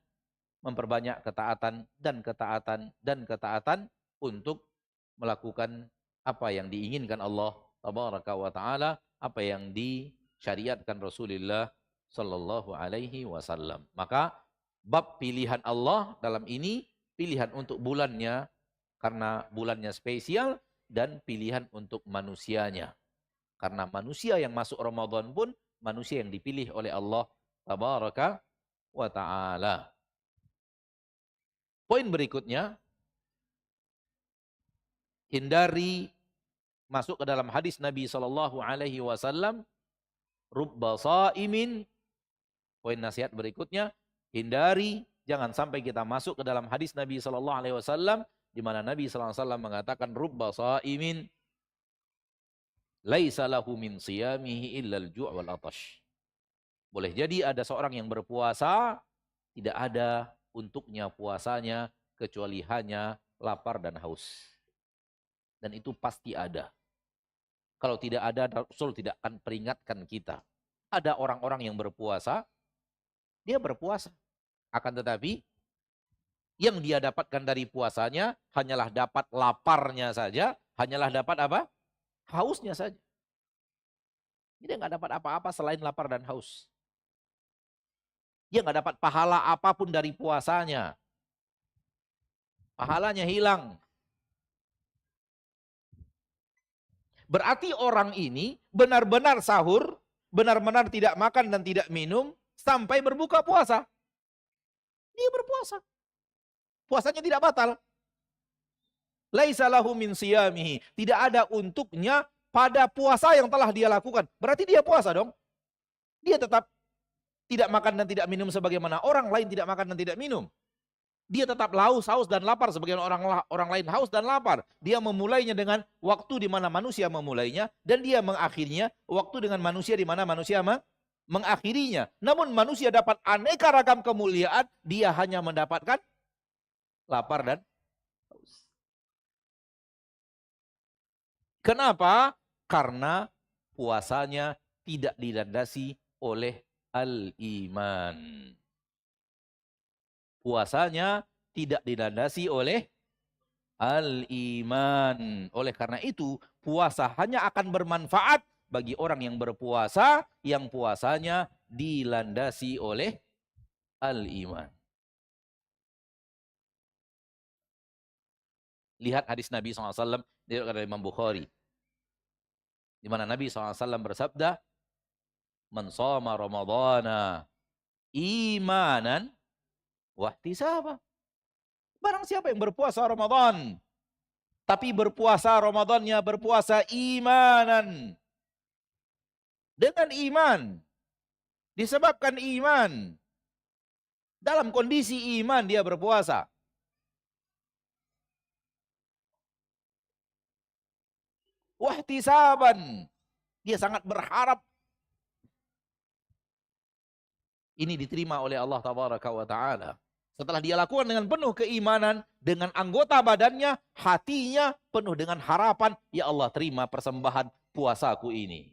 memperbanyak ketaatan dan ketaatan dan ketaatan untuk melakukan apa yang diinginkan Allah Tabaraka wa Ta'ala, apa yang disyariatkan Rasulullah Sallallahu Alaihi Wasallam. Maka bab pilihan Allah dalam ini, pilihan untuk bulannya karena bulannya spesial, dan pilihan untuk manusianya. Karena manusia yang masuk Ramadan pun manusia yang dipilih oleh Allah Tabaraka wa Ta'ala. Poin berikutnya, hindari masuk ke dalam hadis Nabi Sallallahu Alaihi Wasallam, rubba sa'imin. Poin nasihat berikutnya, hindari jangan sampai kita masuk ke dalam hadis Nabi Sallallahu Alaihi Wasallam di mana Nabi Sallallahu Alaihi Wasallam mengatakan rubba sa'imin laisa lahu min siyamihi illa al-ju' wal atash. Boleh jadi ada seorang yang berpuasa, tidak ada untuknya puasanya kecuali hanya lapar dan haus. Dan itu pasti ada. Kalau tidak ada, Rasul tidak akan peringatkan kita. Ada orang-orang yang berpuasa, dia berpuasa. Akan tetapi, yang dia dapatkan dari puasanya hanyalah dapat laparnya saja, hanyalah dapat apa? Hausnya saja. Dia nggak dapat apa-apa selain lapar dan haus. Dia nggak dapat pahala apapun dari puasanya. Pahalanya hilang. Berarti orang ini benar-benar sahur, benar-benar tidak makan dan tidak minum sampai berbuka puasa. Dia berpuasa. Puasanya tidak batal. Laisa lahu min siyamihi. Tidak ada untuknya pada puasa yang telah dia lakukan. Berarti dia puasa dong. Dia tetap tidak makan dan tidak minum sebagaimana orang lain tidak makan dan tidak minum. Dia tetap haus dan lapar sebagaimana orang lain haus dan lapar. Dia memulainya dengan waktu di mana manusia memulainya dan dia mengakhirinya waktu dengan manusia di mana manusia mengakhirinya. Namun manusia dapat aneka ragam kemuliaan, dia hanya mendapatkan lapar dan haus. Kenapa? Karena puasanya tidak dilandasi oleh al-iman. Puasanya tidak dilandasi oleh al-iman. Oleh karena itu, puasa hanya akan bermanfaat bagi orang yang berpuasa, yang puasanya dilandasi oleh al-iman. Lihat hadis Nabi SAW dari Imam Bukhari, di mana Nabi SAW bersabda, "Man shoma Ramadhana imanan wahtisaba." Barang siapa yang berpuasa Ramadan, tapi berpuasa Ramadannya berpuasa imanan, dengan iman, disebabkan iman, dalam kondisi iman dia berpuasa. Wahtisaban, dia sangat berharap ini diterima oleh Allah Tabaraka wa Ta'ala. Setelah dia lakukan dengan penuh keimanan, dengan anggota badannya, hatinya penuh dengan harapan, ya Allah terima persembahan puasaku ini.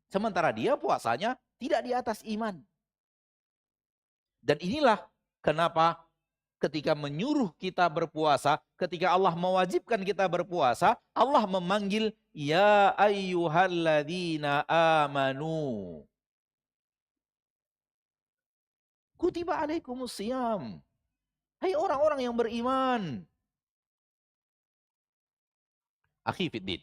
Sementara dia puasanya tidak di atas iman. Dan inilah kenapa ketika menyuruh kita berpuasa, ketika Allah mewajibkan kita berpuasa, Allah memanggil, ya ayyuhalladzina amanu. Kutiba alaikumusiyam. Hai orang-orang yang beriman. Akhi fiddin.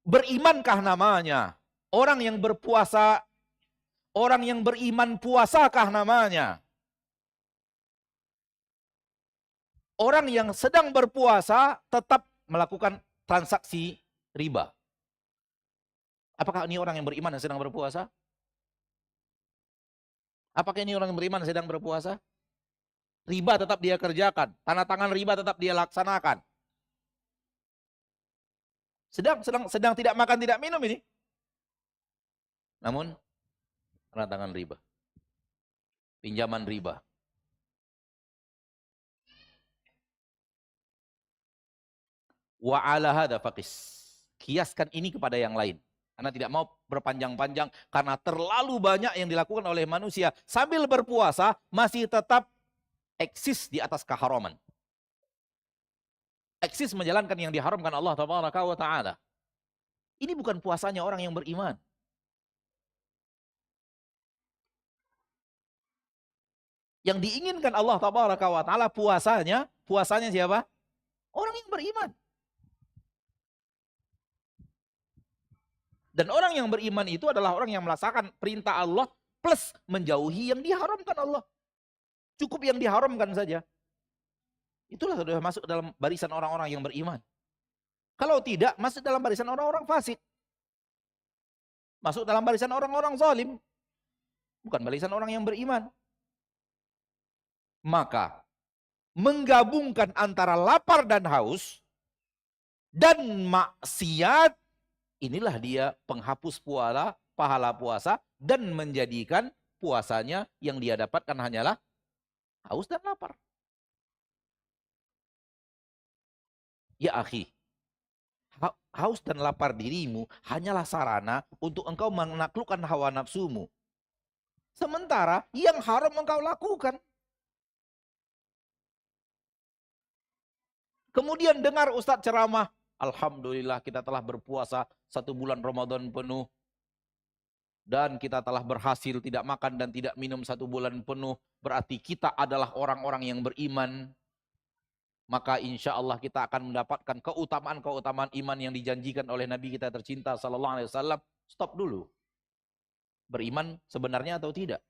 Berimankah namanya? Orang yang berpuasa, orang yang beriman puasakah namanya? Orang yang sedang berpuasa tetap melakukan transaksi riba. Apakah ini orang yang beriman yang sedang berpuasa? Apakah ini orang yang beriman yang sedang berpuasa? Riba tetap dia kerjakan. Tanda tangan riba tetap dia laksanakan. Sedang tidak makan, tidak minum ini. Namun, tanda tangan riba. Pinjaman riba. Wa ala hadza faqis. Kiaskan ini kepada yang lain. Karena tidak mau berpanjang-panjang, karena terlalu banyak yang dilakukan oleh manusia sambil berpuasa masih tetap eksis di atas keharaman. Eksis menjalankan yang diharamkan Allah Tabaraka wa Ta'ala. Ini bukan puasanya orang yang beriman. Yang diinginkan Allah Tabaraka wa Ta'ala puasanya siapa? Orang yang beriman. Dan orang yang beriman itu adalah orang yang melaksanakan perintah Allah plus menjauhi yang diharamkan Allah. Cukup yang diharamkan saja. Itulah sudah masuk dalam barisan orang-orang yang beriman. Kalau tidak, masuk dalam barisan orang-orang fasik. Masuk dalam barisan orang-orang zalim. Bukan barisan orang yang beriman. Maka, menggabungkan antara lapar dan haus dan maksiat, inilah dia penghapus pahala puasa, dan menjadikan puasanya yang dia dapatkan hanyalah haus dan lapar. Ya akhi, haus dan lapar dirimu hanyalah sarana untuk engkau menaklukkan hawa nafsumu. Sementara yang haram engkau lakukan. Kemudian dengar Ustadz ceramah, alhamdulillah kita telah berpuasa 1 bulan Ramadan penuh. Dan kita telah berhasil tidak makan dan tidak minum 1 bulan penuh. Berarti kita adalah orang-orang yang beriman. Maka insya Allah kita akan mendapatkan keutamaan-keutamaan iman yang dijanjikan oleh Nabi kita tercinta sallallahu alaihi wasallam. Stop dulu. Beriman sebenarnya atau tidak?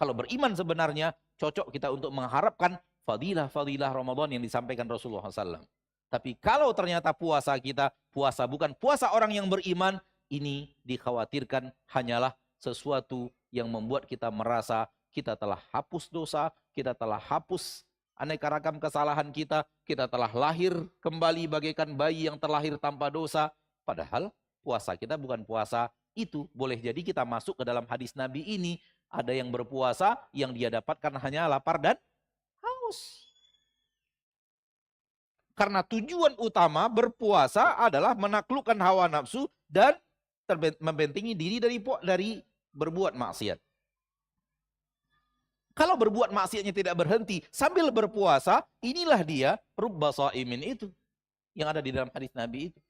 Kalau beriman sebenarnya, cocok kita untuk mengharapkan fadilah-fadilah Ramadan yang disampaikan Rasulullah SAW. Tapi kalau ternyata puasa kita, puasa bukan puasa orang yang beriman, ini dikhawatirkan hanyalah sesuatu yang membuat kita merasa kita telah hapus dosa, kita telah hapus aneka ragam kesalahan kita telah lahir kembali bagaikan bayi yang terlahir tanpa dosa. Padahal puasa kita bukan puasa itu. Boleh jadi kita masuk ke dalam hadis Nabi ini, ada yang berpuasa yang dia dapatkan hanya lapar dan haus. Karena tujuan utama berpuasa adalah menaklukkan hawa nafsu dan membentengi diri dari berbuat maksiat. Kalau berbuat maksiatnya tidak berhenti sambil berpuasa, inilah dia rubba shaimin itu yang ada di dalam hadis Nabi itu.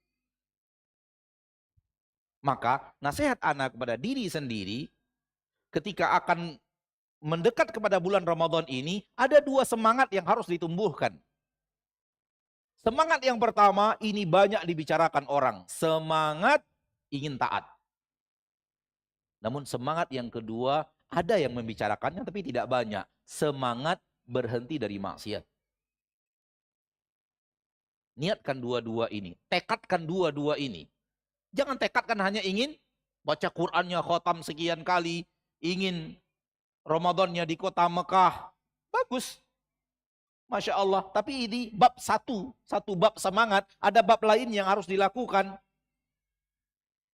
Maka nasihat anak kepada diri sendiri ketika akan mendekat kepada bulan Ramadan ini, ada dua semangat yang harus ditumbuhkan. Semangat yang pertama ini banyak dibicarakan orang, semangat ingin taat. Namun semangat yang kedua ada yang membicarakannya tapi tidak banyak, semangat berhenti dari maksiat. Niatkan dua-dua ini, tekadkan dua-dua ini. Jangan tekadkan hanya ingin baca Qur'annya khotam sekian kali, ingin Ramadannya di kota Mekah. Bagus. Masya Allah. Tapi ini bab satu bab semangat, ada bab lain yang harus dilakukan.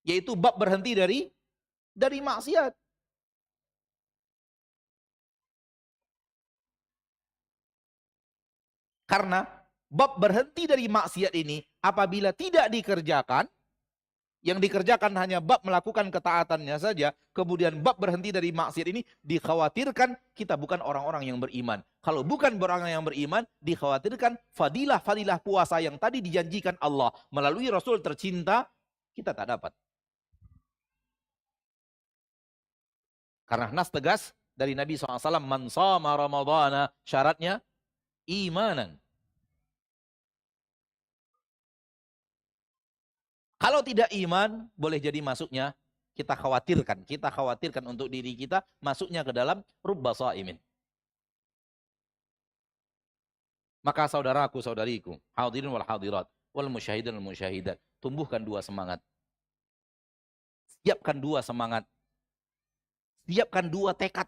Yaitu bab berhenti dari maksiat. Karena bab berhenti dari maksiat ini apabila tidak dikerjakan, yang dikerjakan hanya bab melakukan ketaatannya saja, kemudian bab berhenti dari maksiat ini dikhawatirkan kita bukan orang-orang yang beriman. Kalau bukan orang yang beriman, dikhawatirkan fadilah-fadilah puasa yang tadi dijanjikan Allah melalui Rasul tercinta, kita tak dapat. Karena nas tegas dari Nabi SAW, man shama ramadhana, syaratnya imanan. Kalau tidak iman, boleh jadi masuknya, kita khawatirkan untuk diri kita, masuknya ke dalam rubba shaimin. Maka saudaraku, saudariku, hadirin wal hadirat, wal musyahidin wal musyahidat, tumbuhkan dua semangat. Siapkan dua semangat. Siapkan dua tekad.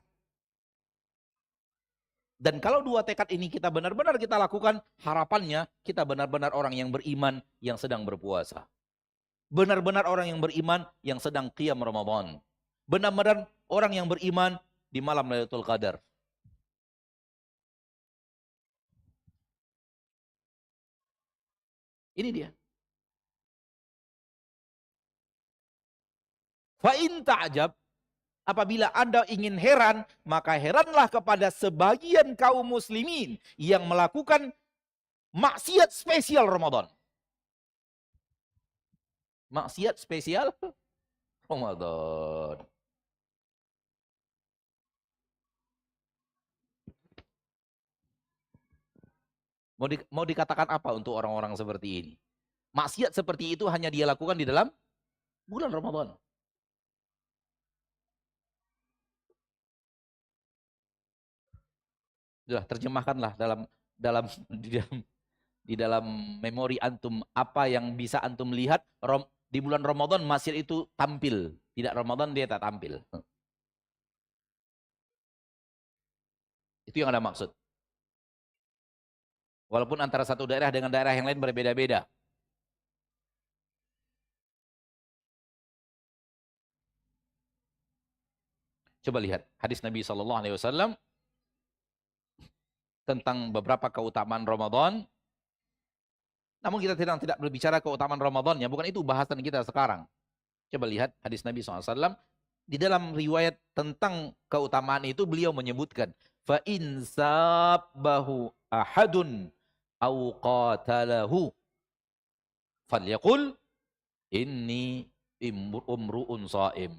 Dan kalau dua tekad ini kita benar-benar kita lakukan, harapannya kita benar-benar orang yang beriman yang sedang berpuasa. Benar-benar orang yang beriman yang sedang qiyam Ramadan. Benar-benar orang yang beriman di malam Lailatul Qadar. Ini dia. Fa in ta'jab, apabila Anda ingin heran, maka heranlah kepada sebagian kaum muslimin yang melakukan maksiat spesial Ramadan. Maksiat spesial Ramadan. Mau dikatakan apa untuk orang-orang seperti ini? Maksiat seperti itu hanya dia lakukan di dalam bulan Ramadan. Sudah terjemahkanlah dalam di dalam memori antum apa yang bisa antum lihat di bulan Ramadan maksiat itu tampil. Tidak Ramadan dia tak tampil. Itu yang ada maksud. Walaupun antara satu daerah dengan daerah yang lain berbeda-beda. Coba lihat hadis Nabi SAW tentang beberapa keutamaan Ramadan. Namun kita tidak berbicara keutamaan Ramadannya, bukan itu bahasan kita sekarang. Coba lihat hadis Nabi SAW. Di dalam riwayat tentang keutamaan itu beliau menyebutkan, fa in sabbahu ahadun aw qatalahu falyaqul inni umru'un shaim.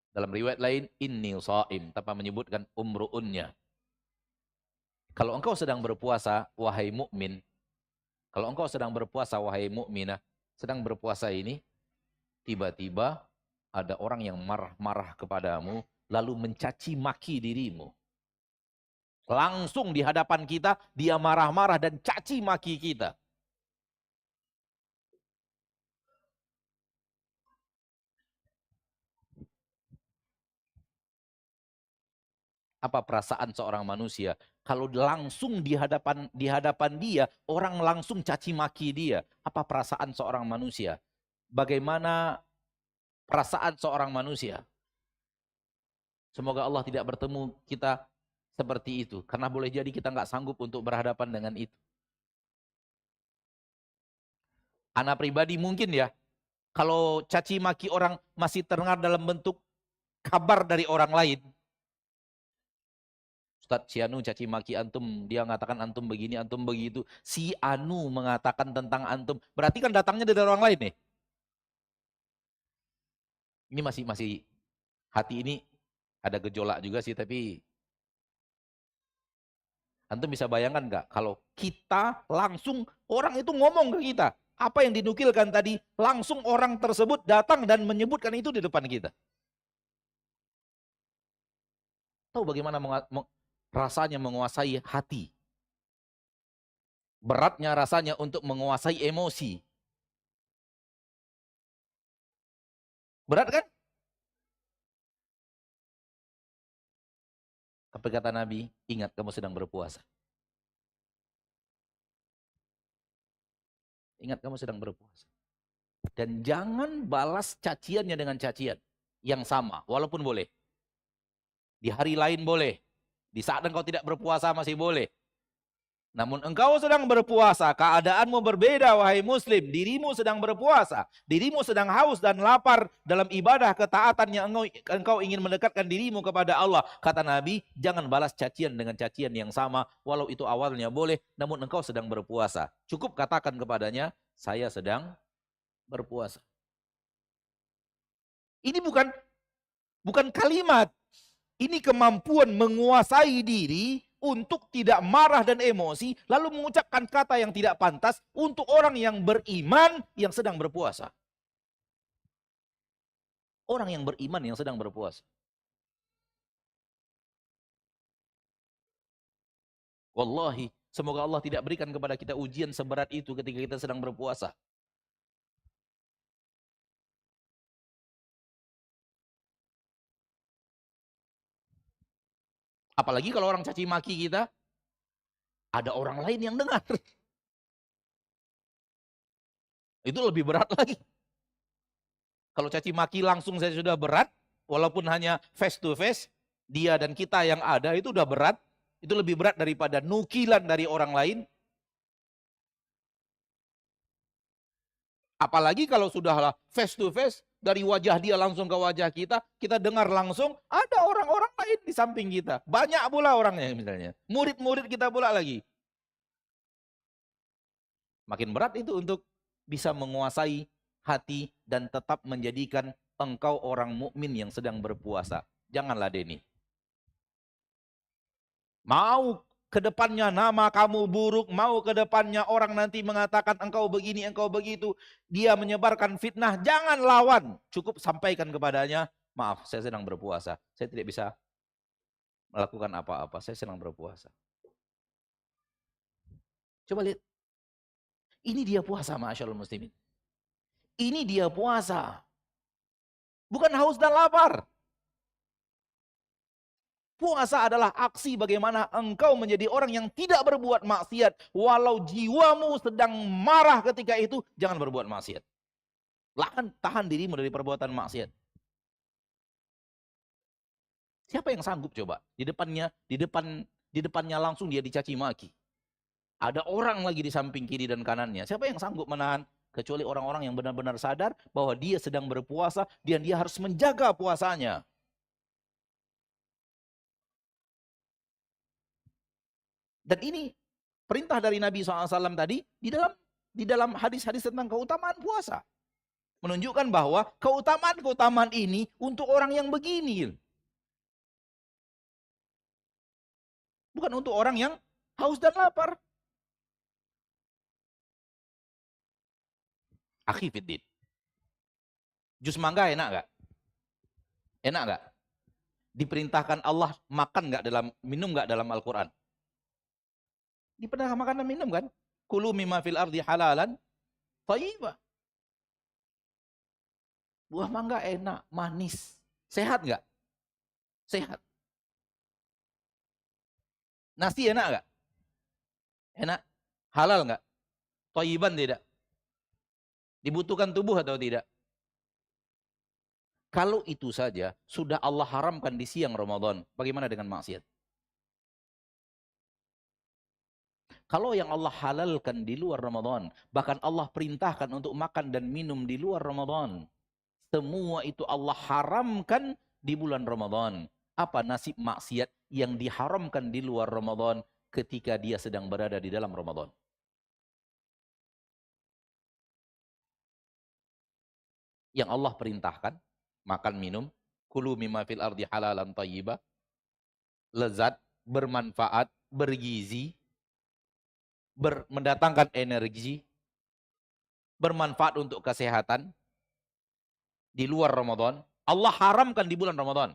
Dalam riwayat lain inni shaim tanpa menyebutkan umru'unnya. Kalau engkau sedang berpuasa wahai mukmin, kalau engkau sedang berpuasa wahai mukminah, sedang berpuasa ini tiba-tiba ada orang yang marah-marah kepadamu, lalu mencaci maki dirimu. Langsung di hadapan kita, dia marah-marah dan caci maki kita. Apa perasaan seorang manusia kalau langsung di hadapan dia orang langsung caci maki dia? Apa perasaan seorang manusia? Bagaimana perasaan seorang manusia? Semoga Allah tidak bertemu kita seperti itu. Karena boleh jadi kita nggak sanggup untuk berhadapan dengan itu. Anak pribadi mungkin ya, kalau caci maki orang masih terdengar dalam bentuk kabar dari orang lain. Ustadz si Anu caci maki antum, dia mengatakan antum begini, antum begitu. Si Anu mengatakan tentang antum, berarti kan datangnya dari orang lain nih. Ini masih hati ini ada gejolak juga sih, tapi antum bisa bayangkan nggak kalau kita langsung orang itu ngomong ke kita, apa yang dinukilkan tadi, langsung orang tersebut datang dan menyebutkan itu di depan kita. Tahu bagaimana rasanya menguasai hati? Beratnya rasanya untuk menguasai emosi. Berat kan? Tapi kata Nabi, ingat kamu sedang berpuasa. Ingat kamu sedang berpuasa. Dan jangan balas caciannya dengan cacian yang sama, walaupun boleh. Di hari lain boleh. Di saat engkau tidak berpuasa masih boleh. Namun engkau sedang berpuasa, keadaanmu berbeda wahai muslim. Dirimu sedang berpuasa, dirimu sedang haus dan lapar dalam ibadah ketaatan yang engkau ingin mendekatkan dirimu kepada Allah. Kata Nabi, jangan balas cacian dengan cacian yang sama, walau itu awalnya boleh, namun engkau sedang berpuasa. Cukup katakan kepadanya, saya sedang berpuasa. Ini bukan kalimat, ini kemampuan menguasai diri untuk tidak marah dan emosi, lalu mengucapkan kata yang tidak pantas untuk orang yang beriman yang sedang berpuasa. Orang yang beriman yang sedang berpuasa. Wallahi, semoga Allah tidak berikan kepada kita ujian seberat itu ketika kita sedang berpuasa. Apalagi kalau orang caci maki kita, ada orang lain yang dengar. Itu lebih berat lagi. Kalau caci maki langsung saya sudah berat, walaupun hanya face to face, dia dan kita yang ada itu udah berat. Itu lebih berat daripada nukilan dari orang lain. Apalagi kalau sudah face to face, dari wajah dia langsung ke wajah kita dengar langsung, ada orang-orang lain di samping kita. Banyak pula orangnya misalnya. Murid-murid kita pula lagi. Makin berat itu untuk bisa menguasai hati dan tetap menjadikan engkau orang mukmin yang sedang berpuasa. Janganlah Deni. Mau ke depannya nama kamu buruk, mau ke depannya orang nanti mengatakan engkau begini, engkau begitu, dia menyebarkan fitnah, jangan lawan. Cukup sampaikan kepadanya, maaf saya sedang berpuasa, saya tidak bisa melakukan apa-apa, saya sedang berpuasa. Coba lihat, ini dia puasa masyaallah muslimin. Ini dia puasa. Bukan haus dan lapar. Puasa adalah aksi bagaimana engkau menjadi orang yang tidak berbuat maksiat. Walau jiwamu sedang marah ketika itu, jangan berbuat maksiat. Tahan dirimu dari perbuatan maksiat. Siapa yang sanggup coba? Di depannya langsung dia dicaci maki. Ada orang lagi di samping kiri dan kanannya. Siapa yang sanggup menahan? Kecuali orang-orang yang benar-benar sadar bahwa dia sedang berpuasa dan dia harus menjaga puasanya. Dan ini perintah dari Nabi SAW tadi di dalam hadis-hadis tentang keutamaan puasa. Menunjukkan bahwa keutamaan-keutamaan ini untuk orang yang begini. Bukan untuk orang yang haus dan lapar. Akhi fiddin. Jus mangga enak gak? Enak gak? Diperintahkan Allah makan gak minum gak dalam Al-Quran? Diperintahkan makan dan minum kan? Kulu mimma fil ardi halalan thayyibah. Buah mangga enak, manis. Sehat nggak? Sehat. Nasi enak nggak? Enak. Halal nggak? Thayyiban tidak? Dibutuhkan tubuh atau tidak? Kalau itu saja sudah Allah haramkan di siang Ramadan, bagaimana dengan maksiat? Kalau yang Allah halalkan di luar Ramadan, bahkan Allah perintahkan untuk makan dan minum di luar Ramadan, semua itu Allah haramkan di bulan Ramadan. Apa nasib maksiat yang diharamkan di luar Ramadan ketika dia sedang berada di dalam Ramadan? Yang Allah perintahkan, makan minum, kulu mimma fil ardi halalan thayyibah, lezat, bermanfaat, bergizi, mendatangkan energi, bermanfaat untuk kesehatan di luar Ramadan, Allah haramkan di bulan Ramadan.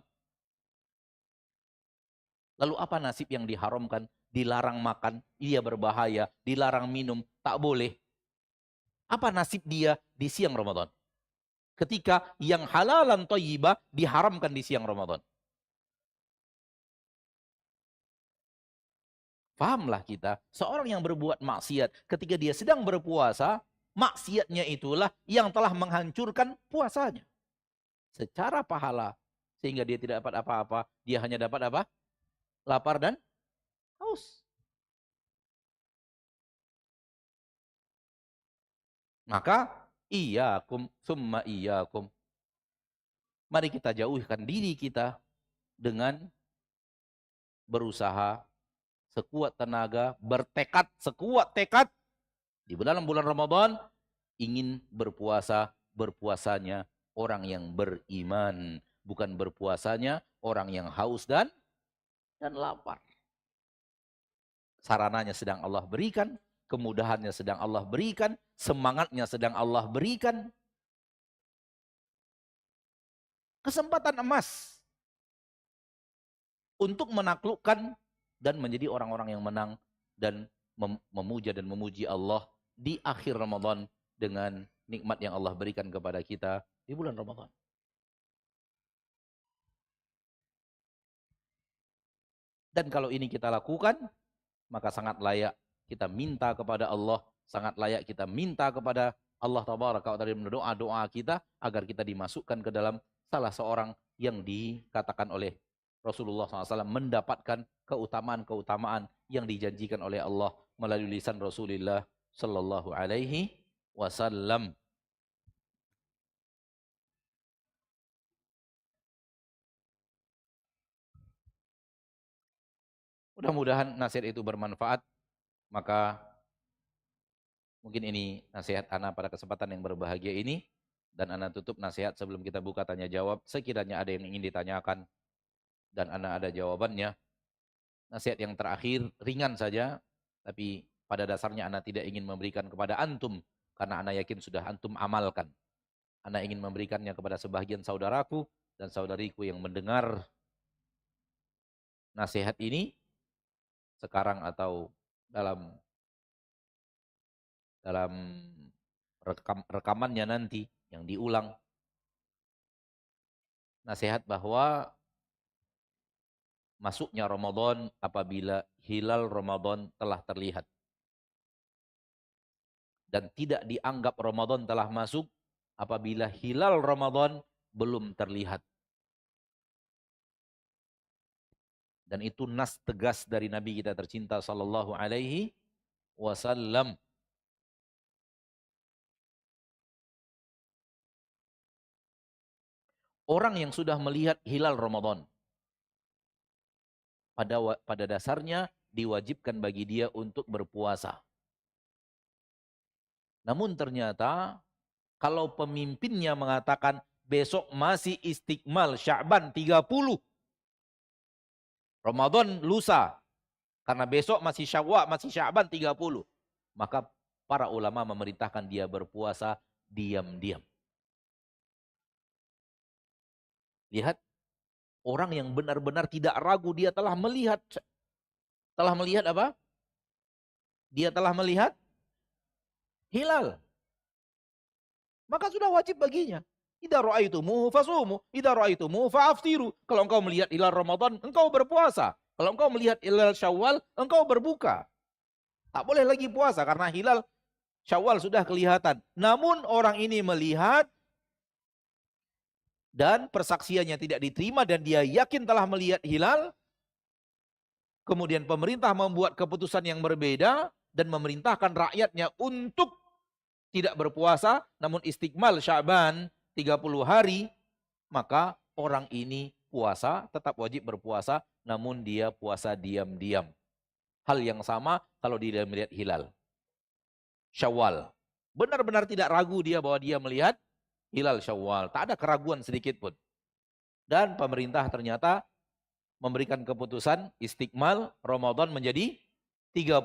Lalu apa nasib yang diharamkan? Dilarang makan, dia berbahaya, dilarang minum, tak boleh. Apa nasib dia di siang Ramadan? Ketika yang halalan thayyibah diharamkan di siang Ramadan. Fahamlah kita, seorang yang berbuat maksiat ketika dia sedang berpuasa, maksiatnya itulah yang telah menghancurkan puasanya. Secara pahala, sehingga dia tidak dapat apa-apa, dia hanya dapat apa? Lapar dan haus. Maka, iyyakum summa iyyakum. Mari kita jauhkan diri kita dengan berusaha sekuat tenaga, bertekad sekuat tekad di dalam bulan Ramadan ingin berpuasa, berpuasanya orang yang beriman, bukan berpuasanya orang yang haus dan lapar. Sarananya sedang Allah berikan, kemudahannya sedang Allah berikan, semangatnya sedang Allah berikan. Kesempatan emas untuk menaklukkan dan menjadi orang-orang yang menang dan memuja dan memuji Allah di akhir Ramadan dengan nikmat yang Allah berikan kepada kita di bulan Ramadan. Dan kalau ini kita lakukan, maka sangat layak kita minta kepada Allah, sangat layak kita minta kepada Allah Tabaraka wa Ta'ala doa-doa kita agar kita dimasukkan ke dalam salah seorang yang dikatakan oleh Rasulullah SAW mendapatkan keutamaan-keutamaan yang dijanjikan oleh Allah melalui lisan Rasulullah Sallallahu Alaihi Wasallam. Mudah-mudahan nasihat itu bermanfaat. Maka mungkin ini nasihat Ana pada kesempatan yang berbahagia ini. Dan Ana tutup nasihat sebelum kita buka tanya jawab. Sekiranya ada yang ingin ditanyakan dan Ana ada jawabannya. Nasihat yang terakhir ringan saja. Tapi pada dasarnya Ana tidak ingin memberikan kepada antum. Karena Ana yakin sudah antum amalkan. Ana ingin memberikannya kepada sebahagian saudaraku dan saudariku yang mendengar nasihat ini. Sekarang atau dalam rekamannya nanti yang diulang, nasihat bahwa masuknya Ramadan apabila hilal Ramadan telah terlihat dan tidak dianggap Ramadan telah masuk apabila hilal Ramadan belum terlihat. Dan itu nas tegas dari Nabi kita tercinta sallallahu alaihi wasallam. Orang yang sudah melihat hilal Ramadan, pada dasarnya diwajibkan bagi dia untuk berpuasa. Namun ternyata kalau pemimpinnya mengatakan besok masih istiqmal Sya'ban 30, Ramadan lusa, karena besok masih Syawal, masih Sya'ban 30, maka para ulama memerintahkan dia berpuasa diam-diam. Lihat, orang yang benar-benar tidak ragu, dia telah melihat apa? Dia telah melihat hilal. Maka sudah wajib baginya. Idza ra'aitumuhu fasumu, idza ra'aitumuhu fa'aftiru. Kalau engkau melihat hilal Ramadan, engkau berpuasa. Kalau engkau melihat hilal Syawal, engkau berbuka. Tak boleh lagi puasa karena hilal Syawal sudah kelihatan. Namun orang ini melihat dan persaksiannya tidak diterima dan dia yakin telah melihat hilal. Kemudian pemerintah membuat keputusan yang berbeda dan memerintahkan rakyatnya untuk tidak berpuasa, namun istiqmal Sya'ban 30 hari, maka orang ini puasa, tetap wajib berpuasa, namun dia puasa diam-diam. Hal yang sama kalau dia melihat hilal Syawal. Benar-benar tidak ragu dia bahwa dia melihat hilal Syawal. Tak ada keraguan sedikit pun. Dan pemerintah ternyata memberikan keputusan istiqmal Ramadan menjadi 30.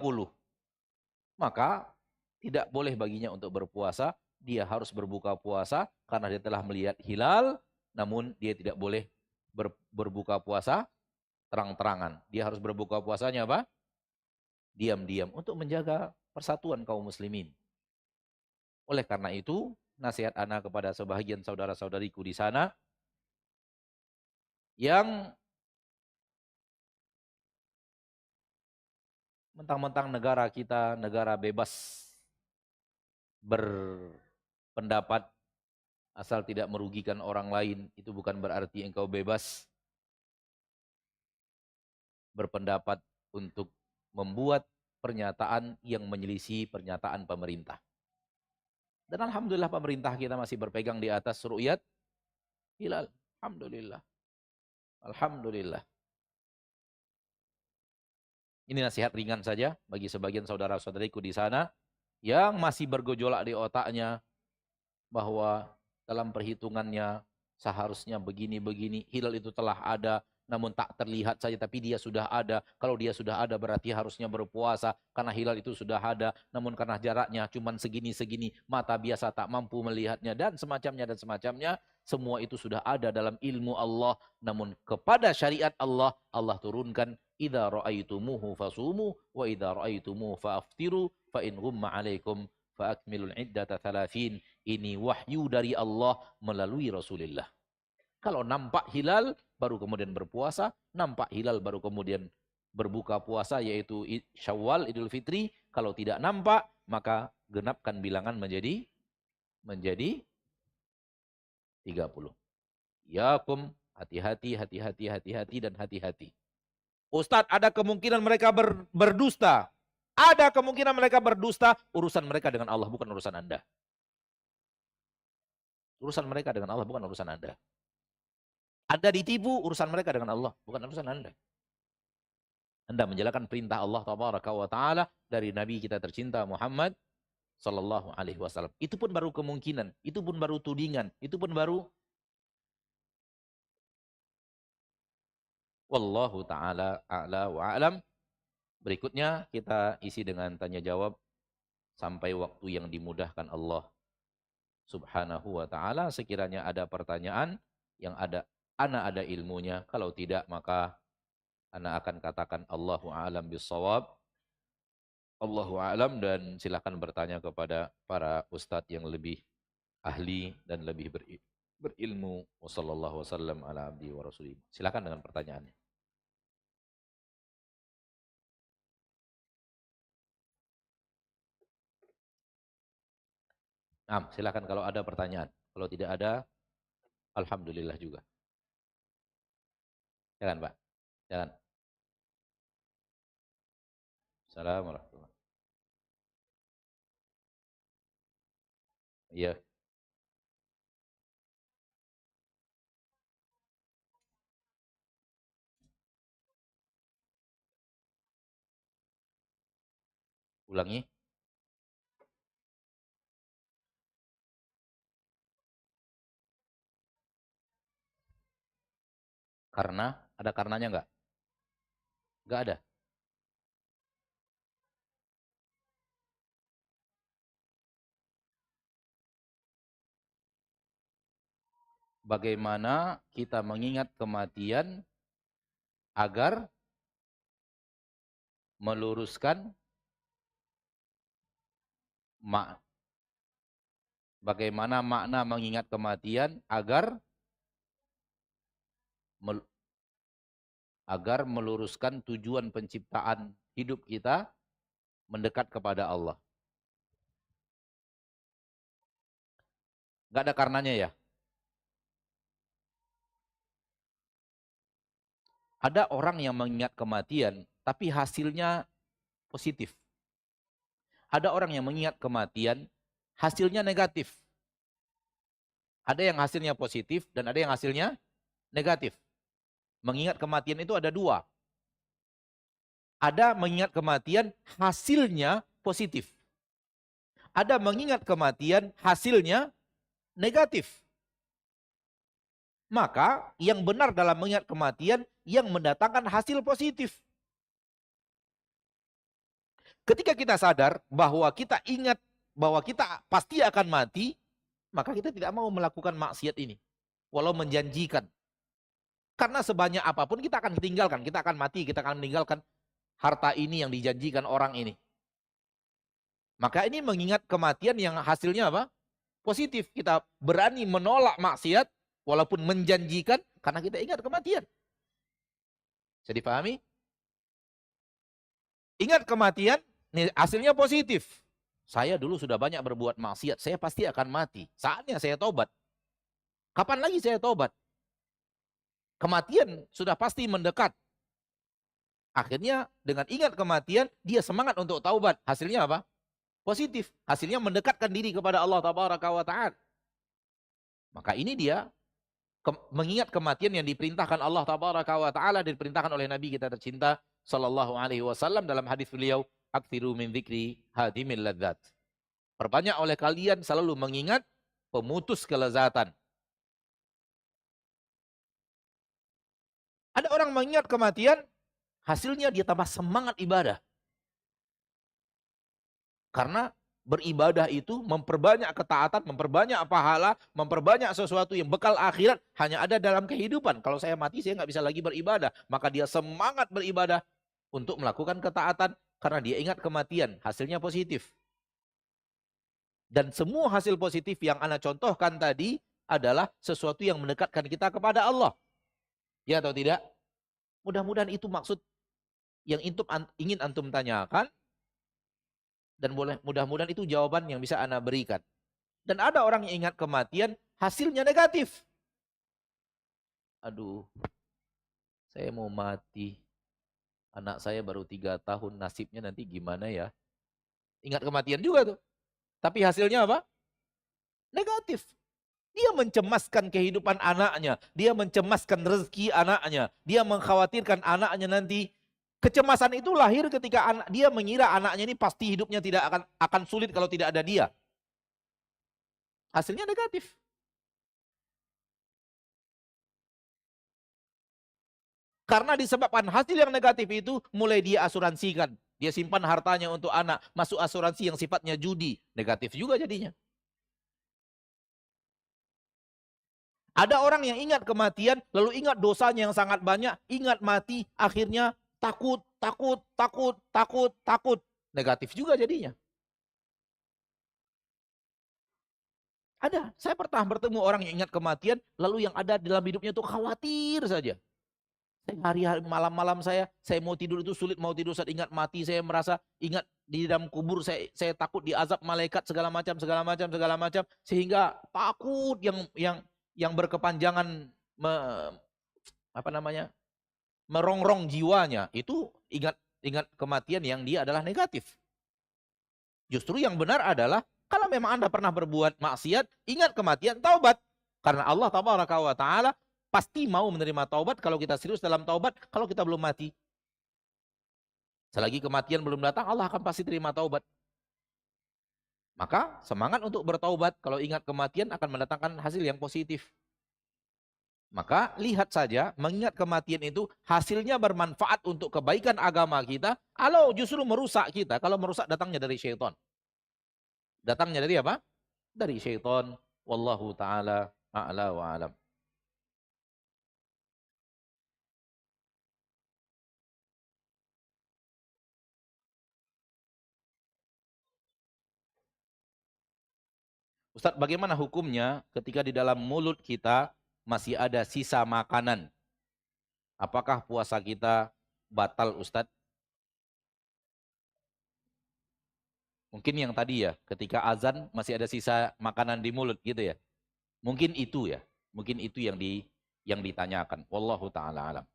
Maka tidak boleh baginya untuk berpuasa. Dia harus berbuka puasa karena dia telah melihat hilal. Namun dia tidak boleh berbuka puasa terang-terangan. Dia harus berbuka puasanya apa? Diam-diam untuk menjaga persatuan kaum muslimin. Oleh karena itu, nasihat ana kepada sebahagian saudara-saudariku di sana yang mentang-mentang negara kita negara bebas berpendapat asal tidak merugikan orang lain, itu bukan berarti engkau bebas berpendapat untuk membuat pernyataan yang menyelisih pernyataan pemerintah. Dan alhamdulillah pemerintah kita masih berpegang di atas ru'yat hilal. Alhamdulillah. Alhamdulillah. Ini nasihat ringan saja bagi sebagian saudara-saudariku di sana yang masih bergejolak di otaknya bahwa dalam perhitungannya seharusnya begini-begini, hilal itu telah ada, namun tak terlihat saja, tapi dia sudah ada. Kalau dia sudah ada berarti harusnya berpuasa, karena hilal itu sudah ada, namun karena jaraknya cuma segini-segini, mata biasa tak mampu melihatnya, dan semacamnya, semua itu sudah ada dalam ilmu Allah. Namun kepada syariat Allah, Allah turunkan, idza ra'aitumuhu fasumu, wa idza ra'aitumuhu fa'aftiru, fa in ghumma 'alaikum fa akmilul iddata 30. Ini wahyu dari Allah melalui Rasulullah. Kalau nampak hilal, baru kemudian berpuasa. Nampak hilal, baru kemudian berbuka puasa, yaitu Syawal, Idul Fitri. Kalau tidak nampak, maka genapkan bilangan menjadi 30. Yakum, hati-hati, hati-hati, hati-hati, dan hati-hati. Ustadz, ada kemungkinan mereka berdusta. Ada kemungkinan mereka berdusta. Urusan mereka dengan Allah, bukan urusan Anda. Urusan mereka dengan Allah, bukan urusan Anda. Anda ditipu, urusan mereka dengan Allah, bukan urusan Anda. Anda menjalankan perintah Allah Tabaraka wa Ta'ala dari Nabi kita tercinta Muhammad Sallallahu Alaihi Wasallam. Itu pun baru kemungkinan, itu pun baru tudingan, itu pun baru Wallahu Ta'ala a'la wa a'lam. Berikutnya kita isi dengan tanya jawab sampai waktu yang dimudahkan Allah Subhanahu wa Ta'ala. Sekiranya ada pertanyaan yang ana ada ilmunya, kalau tidak maka ana akan katakan Allahu a'lam bissawab. Allahu a'lam, dan silakan bertanya kepada para ustadz yang lebih ahli dan lebih berilmu. Wassallallahu wasallam ala abdi wa rasulih. Silakan dengan pertanyaannya. Nah, silakan kalau ada pertanyaan. Kalau tidak ada, alhamdulillah juga. Silakan, Pak. Silakan. Assalamualaikum. Iya, ulangi. Karena, ada karenanya enggak? Enggak ada. Bagaimana kita mengingat kematian agar meluruskan bagaimana makna mengingat kematian agar agar meluruskan tujuan penciptaan hidup kita mendekat kepada Allah. Nggak ada karenanya ya. Ada orang yang mengingat kematian, tapi hasilnya positif. Ada orang yang mengingat kematian, hasilnya negatif. Ada yang hasilnya positif dan ada yang hasilnya negatif. Mengingat kematian itu ada dua. Ada mengingat kematian, hasilnya positif. Ada mengingat kematian, hasilnya negatif. Maka yang benar dalam mengingat kematian, yang mendatangkan hasil positif. Ketika kita sadar bahwa kita ingat bahwa kita pasti akan mati, maka kita tidak mau melakukan maksiat ini. Walau menjanjikan. Karena sebanyak apapun kita akan tinggalkan, kita akan mati, kita akan meninggalkan harta ini yang dijanjikan orang ini. Maka ini mengingat kematian yang hasilnya apa? Positif. Kita berani menolak maksiat walaupun menjanjikan karena kita ingat kematian. Bisa dipahami? Ingat kematian, nih hasilnya positif. Saya dulu sudah banyak berbuat maksiat, saya pasti akan mati. Saatnya saya tobat. Kapan lagi saya tobat? Kematian sudah pasti mendekat. Akhirnya dengan ingat kematian, dia semangat untuk taubat. Hasilnya apa? Positif. Hasilnya mendekatkan diri kepada Allah Tabaraka wa Ta'ala. Maka ini dia mengingat kematian yang diperintahkan Allah Tabaraka wa Ta'ala, diperintahkan oleh Nabi kita tercinta Sallallahu Alaihi Wasallam dalam hadis beliau, "Aktsiru min dzikri hadimil ladzat." Perbanyak oleh kalian selalu mengingat pemutus kelezatan. Ada orang mengingat kematian, hasilnya dia tambah semangat ibadah. Karena beribadah itu memperbanyak ketaatan, memperbanyak pahala, memperbanyak sesuatu yang bekal akhirat hanya ada dalam kehidupan. Kalau saya mati, saya nggak bisa lagi beribadah. Maka dia semangat beribadah untuk melakukan ketaatan karena dia ingat kematian. Hasilnya positif. Dan semua hasil positif yang Ana contohkan tadi adalah sesuatu yang mendekatkan kita kepada Allah. Ya atau tidak? Mudah-mudahan itu maksud yang ingin antum tanyakan. Dan mudah-mudahan itu jawaban yang bisa Ana berikan. Dan ada orang yang ingat kematian, hasilnya negatif. Aduh, saya mau mati. Anak saya baru 3 tahun, nasibnya nanti gimana ya? Ingat kematian juga tuh. Tapi hasilnya apa? Negatif. Dia mencemaskan kehidupan anaknya. Dia mencemaskan rezeki anaknya. Dia mengkhawatirkan anaknya nanti. Kecemasan itu lahir ketika dia mengira anaknya ini pasti hidupnya tidak akan sulit kalau tidak ada dia. Hasilnya negatif. Karena disebabkan hasil yang negatif itu, mulai dia asuransikan. Dia simpan hartanya untuk anak. Masuk asuransi yang sifatnya judi. Negatif juga jadinya. Ada orang yang ingat kematian, lalu ingat dosanya yang sangat banyak, ingat mati, akhirnya takut. Negatif juga jadinya. Ada, saya pernah bertemu orang yang ingat kematian, lalu yang ada dalam hidupnya itu khawatir saja. Hari-hari malam-malam saya mau tidur itu sulit, mau tidur saat ingat mati, saya merasa ingat di dalam kubur, saya takut diazab malaikat segala macam, sehingga takut yang berkepanjangan merongrong jiwanya. Itu ingat kematian yang dia adalah negatif. Justru yang benar adalah kalau memang Anda pernah berbuat maksiat, ingat kematian, taubat. Karena Allah Tabaraka wa Ta'ala pasti mau menerima taubat kalau kita serius dalam taubat, kalau kita belum mati. Selagi kematian belum datang, Allah akan pasti terima taubat. Maka semangat untuk bertaubat, kalau ingat kematian akan mendatangkan hasil yang positif. Maka lihat saja, mengingat kematian itu hasilnya bermanfaat untuk kebaikan agama kita, kalau justru merusak kita, kalau merusak datangnya dari syaitan. Datangnya dari apa? Dari syaitan. Wallahu ta'ala a'la wa alam. Ustaz, bagaimana hukumnya ketika di dalam mulut kita masih ada sisa makanan? Apakah puasa kita batal, Ustadz? Mungkin yang tadi ya, ketika azan masih ada sisa makanan di mulut gitu ya. Mungkin itu ya. Mungkin itu yang ditanyakan. Wallahu taala alam.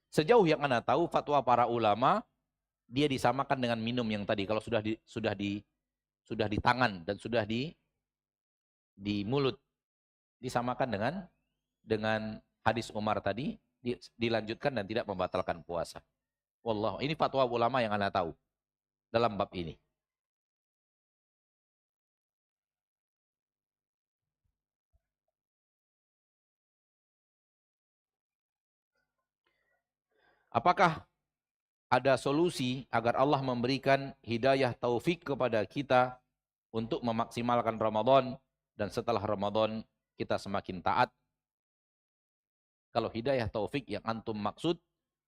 Sejauh yang Anda tahu, fatwa para ulama dia disamakan dengan minum yang tadi. Kalau sudah di tangan dan sudah di mulut, disamakan dengan hadis Umar tadi, dilanjutkan dan tidak membatalkan puasa. Wallahu, ini fatwa ulama yang Anda tahu dalam bab ini. Apakah ada solusi agar Allah memberikan hidayah taufik kepada kita untuk memaksimalkan Ramadan dan setelah Ramadan kita semakin taat? Kalau hidayah taufik yang antum maksud,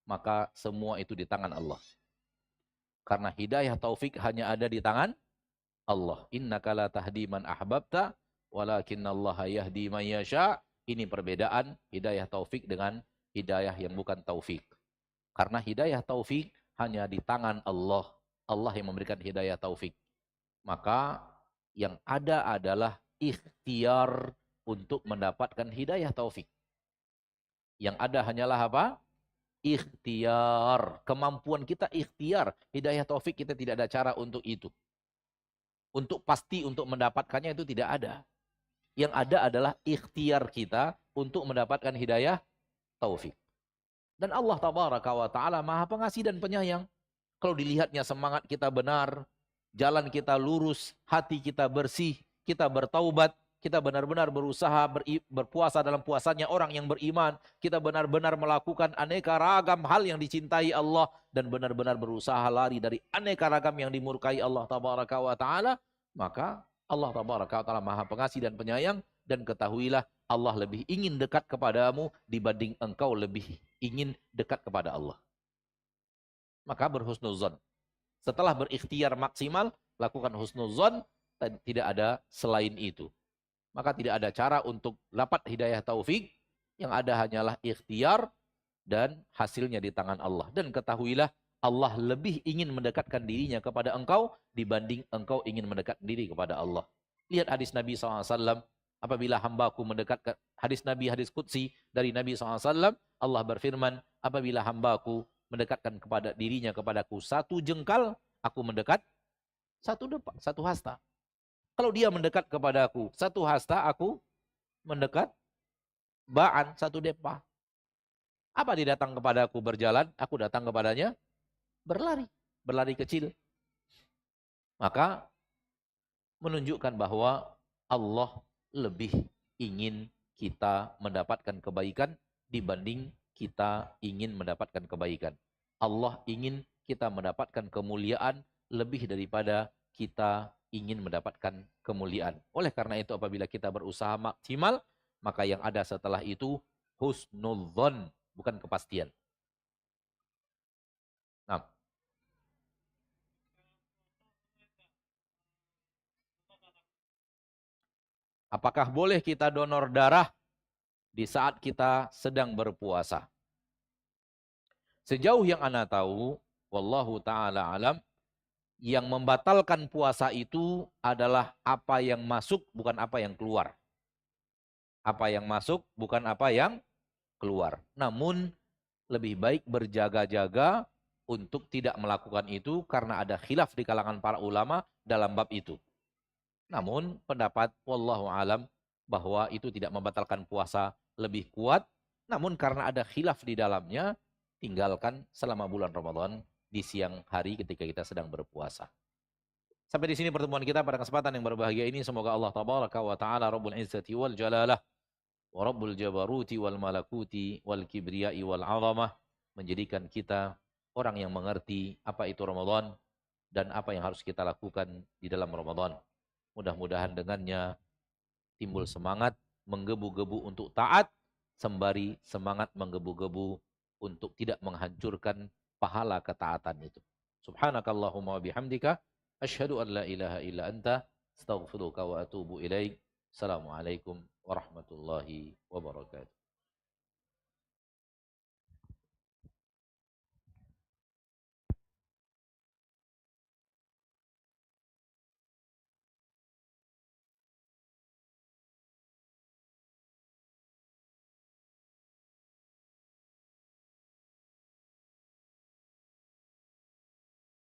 maka semua itu di tangan Allah. Karena hidayah taufik hanya ada di tangan Allah. Innaka la tahdi man ahbabta, walakinallaha yahdi man yasha. Ini perbedaan hidayah taufik dengan hidayah yang bukan taufik. Karena hidayah taufik hanya di tangan Allah. Allah yang memberikan hidayah taufik. Maka yang ada adalah ikhtiar untuk mendapatkan hidayah taufik. Yang ada hanyalah apa? Ikhtiar. Kemampuan kita ikhtiar. Hidayah taufik kita tidak ada cara untuk itu. Untuk pasti untuk mendapatkannya itu tidak ada. Yang ada adalah ikhtiar kita untuk mendapatkan hidayah taufik. Dan Allah tabaraka wa ta'ala maha pengasih dan penyayang. Kalau dilihatnya semangat kita benar, jalan kita lurus, hati kita bersih, kita bertaubat, kita benar-benar berusaha berpuasa dalam puasanya orang yang beriman, kita benar-benar melakukan aneka ragam hal yang dicintai Allah dan benar-benar berusaha lari dari aneka ragam yang dimurkai Allah tabaraka wa ta'ala, maka Allah tabaraka wa ta'ala maha pengasih dan penyayang. Dan ketahuilah Allah lebih ingin dekat kepadamu dibanding engkau lebih ingin dekat kepada Allah. Maka berhusnuzon. Setelah berikhtiar maksimal, lakukan husnuzon, dan tidak ada selain itu. Maka tidak ada cara untuk dapat hidayah taufik, yang ada hanyalah ikhtiar dan hasilnya di tangan Allah. Dan ketahuilah Allah lebih ingin mendekatkan dirinya kepada engkau dibanding engkau ingin mendekatkan diri kepada Allah. Lihat hadis Nabi SAW, apabila hambaku mendekatkan, hadis Nabi, hadis Qudsi dari Nabi SAW, Allah berfirman, apabila hambaku mendekatkan kepada dirinya kepadaku satu jengkal, aku mendekat satu hasta. Kalau dia mendekat kepadaku satu hasta, aku mendekat ba'an, satu depah. Apa dia datang kepadaku berjalan, aku datang kepadanya berlari kecil. Maka menunjukkan bahwa Allah lebih ingin kita mendapatkan kebaikan dibanding kita ingin mendapatkan kebaikan. Allah ingin kita mendapatkan kemuliaan lebih daripada kita ingin mendapatkan kemuliaan. Oleh karena itu apabila kita berusaha maksimal, maka yang ada setelah itu husnudzon, bukan kepastian. Nah, apakah boleh kita donor darah di saat kita sedang berpuasa? Sejauh yang ana tahu, wallahu ta'ala alam, yang membatalkan puasa itu adalah apa yang masuk, bukan apa yang keluar. Apa yang masuk, bukan apa yang keluar. Namun, lebih baik berjaga-jaga untuk tidak melakukan itu karena ada khilaf di kalangan para ulama dalam bab itu. Namun, pendapat wallahu alam bahwa itu tidak membatalkan puasa lebih kuat. Namun, karena ada khilaf di dalamnya, tinggalkan selama bulan Ramadan di siang hari ketika kita sedang berpuasa. Sampai di sini pertemuan kita pada kesempatan yang berbahagia ini. Semoga Allah tabaraka wa ta'ala Rabbul Izzati wal Jalalah wa Rabbul Jabaruti wal Malakuti wal Kibriyai wal Azamah menjadikan kita orang yang mengerti apa itu Ramadan dan apa yang harus kita lakukan di dalam Ramadan. Mudah-mudahan dengannya timbul semangat menggebu-gebu untuk taat sembari semangat menggebu-gebu untuk tidak menghancurkan pahala ketaatan itu. Subhanakallahumma wa bihamdika asyhadu an la ilaha illa anta astaghfiruka wa atubu ilaik. Assalamualaikum warahmatullahi wabarakatuh.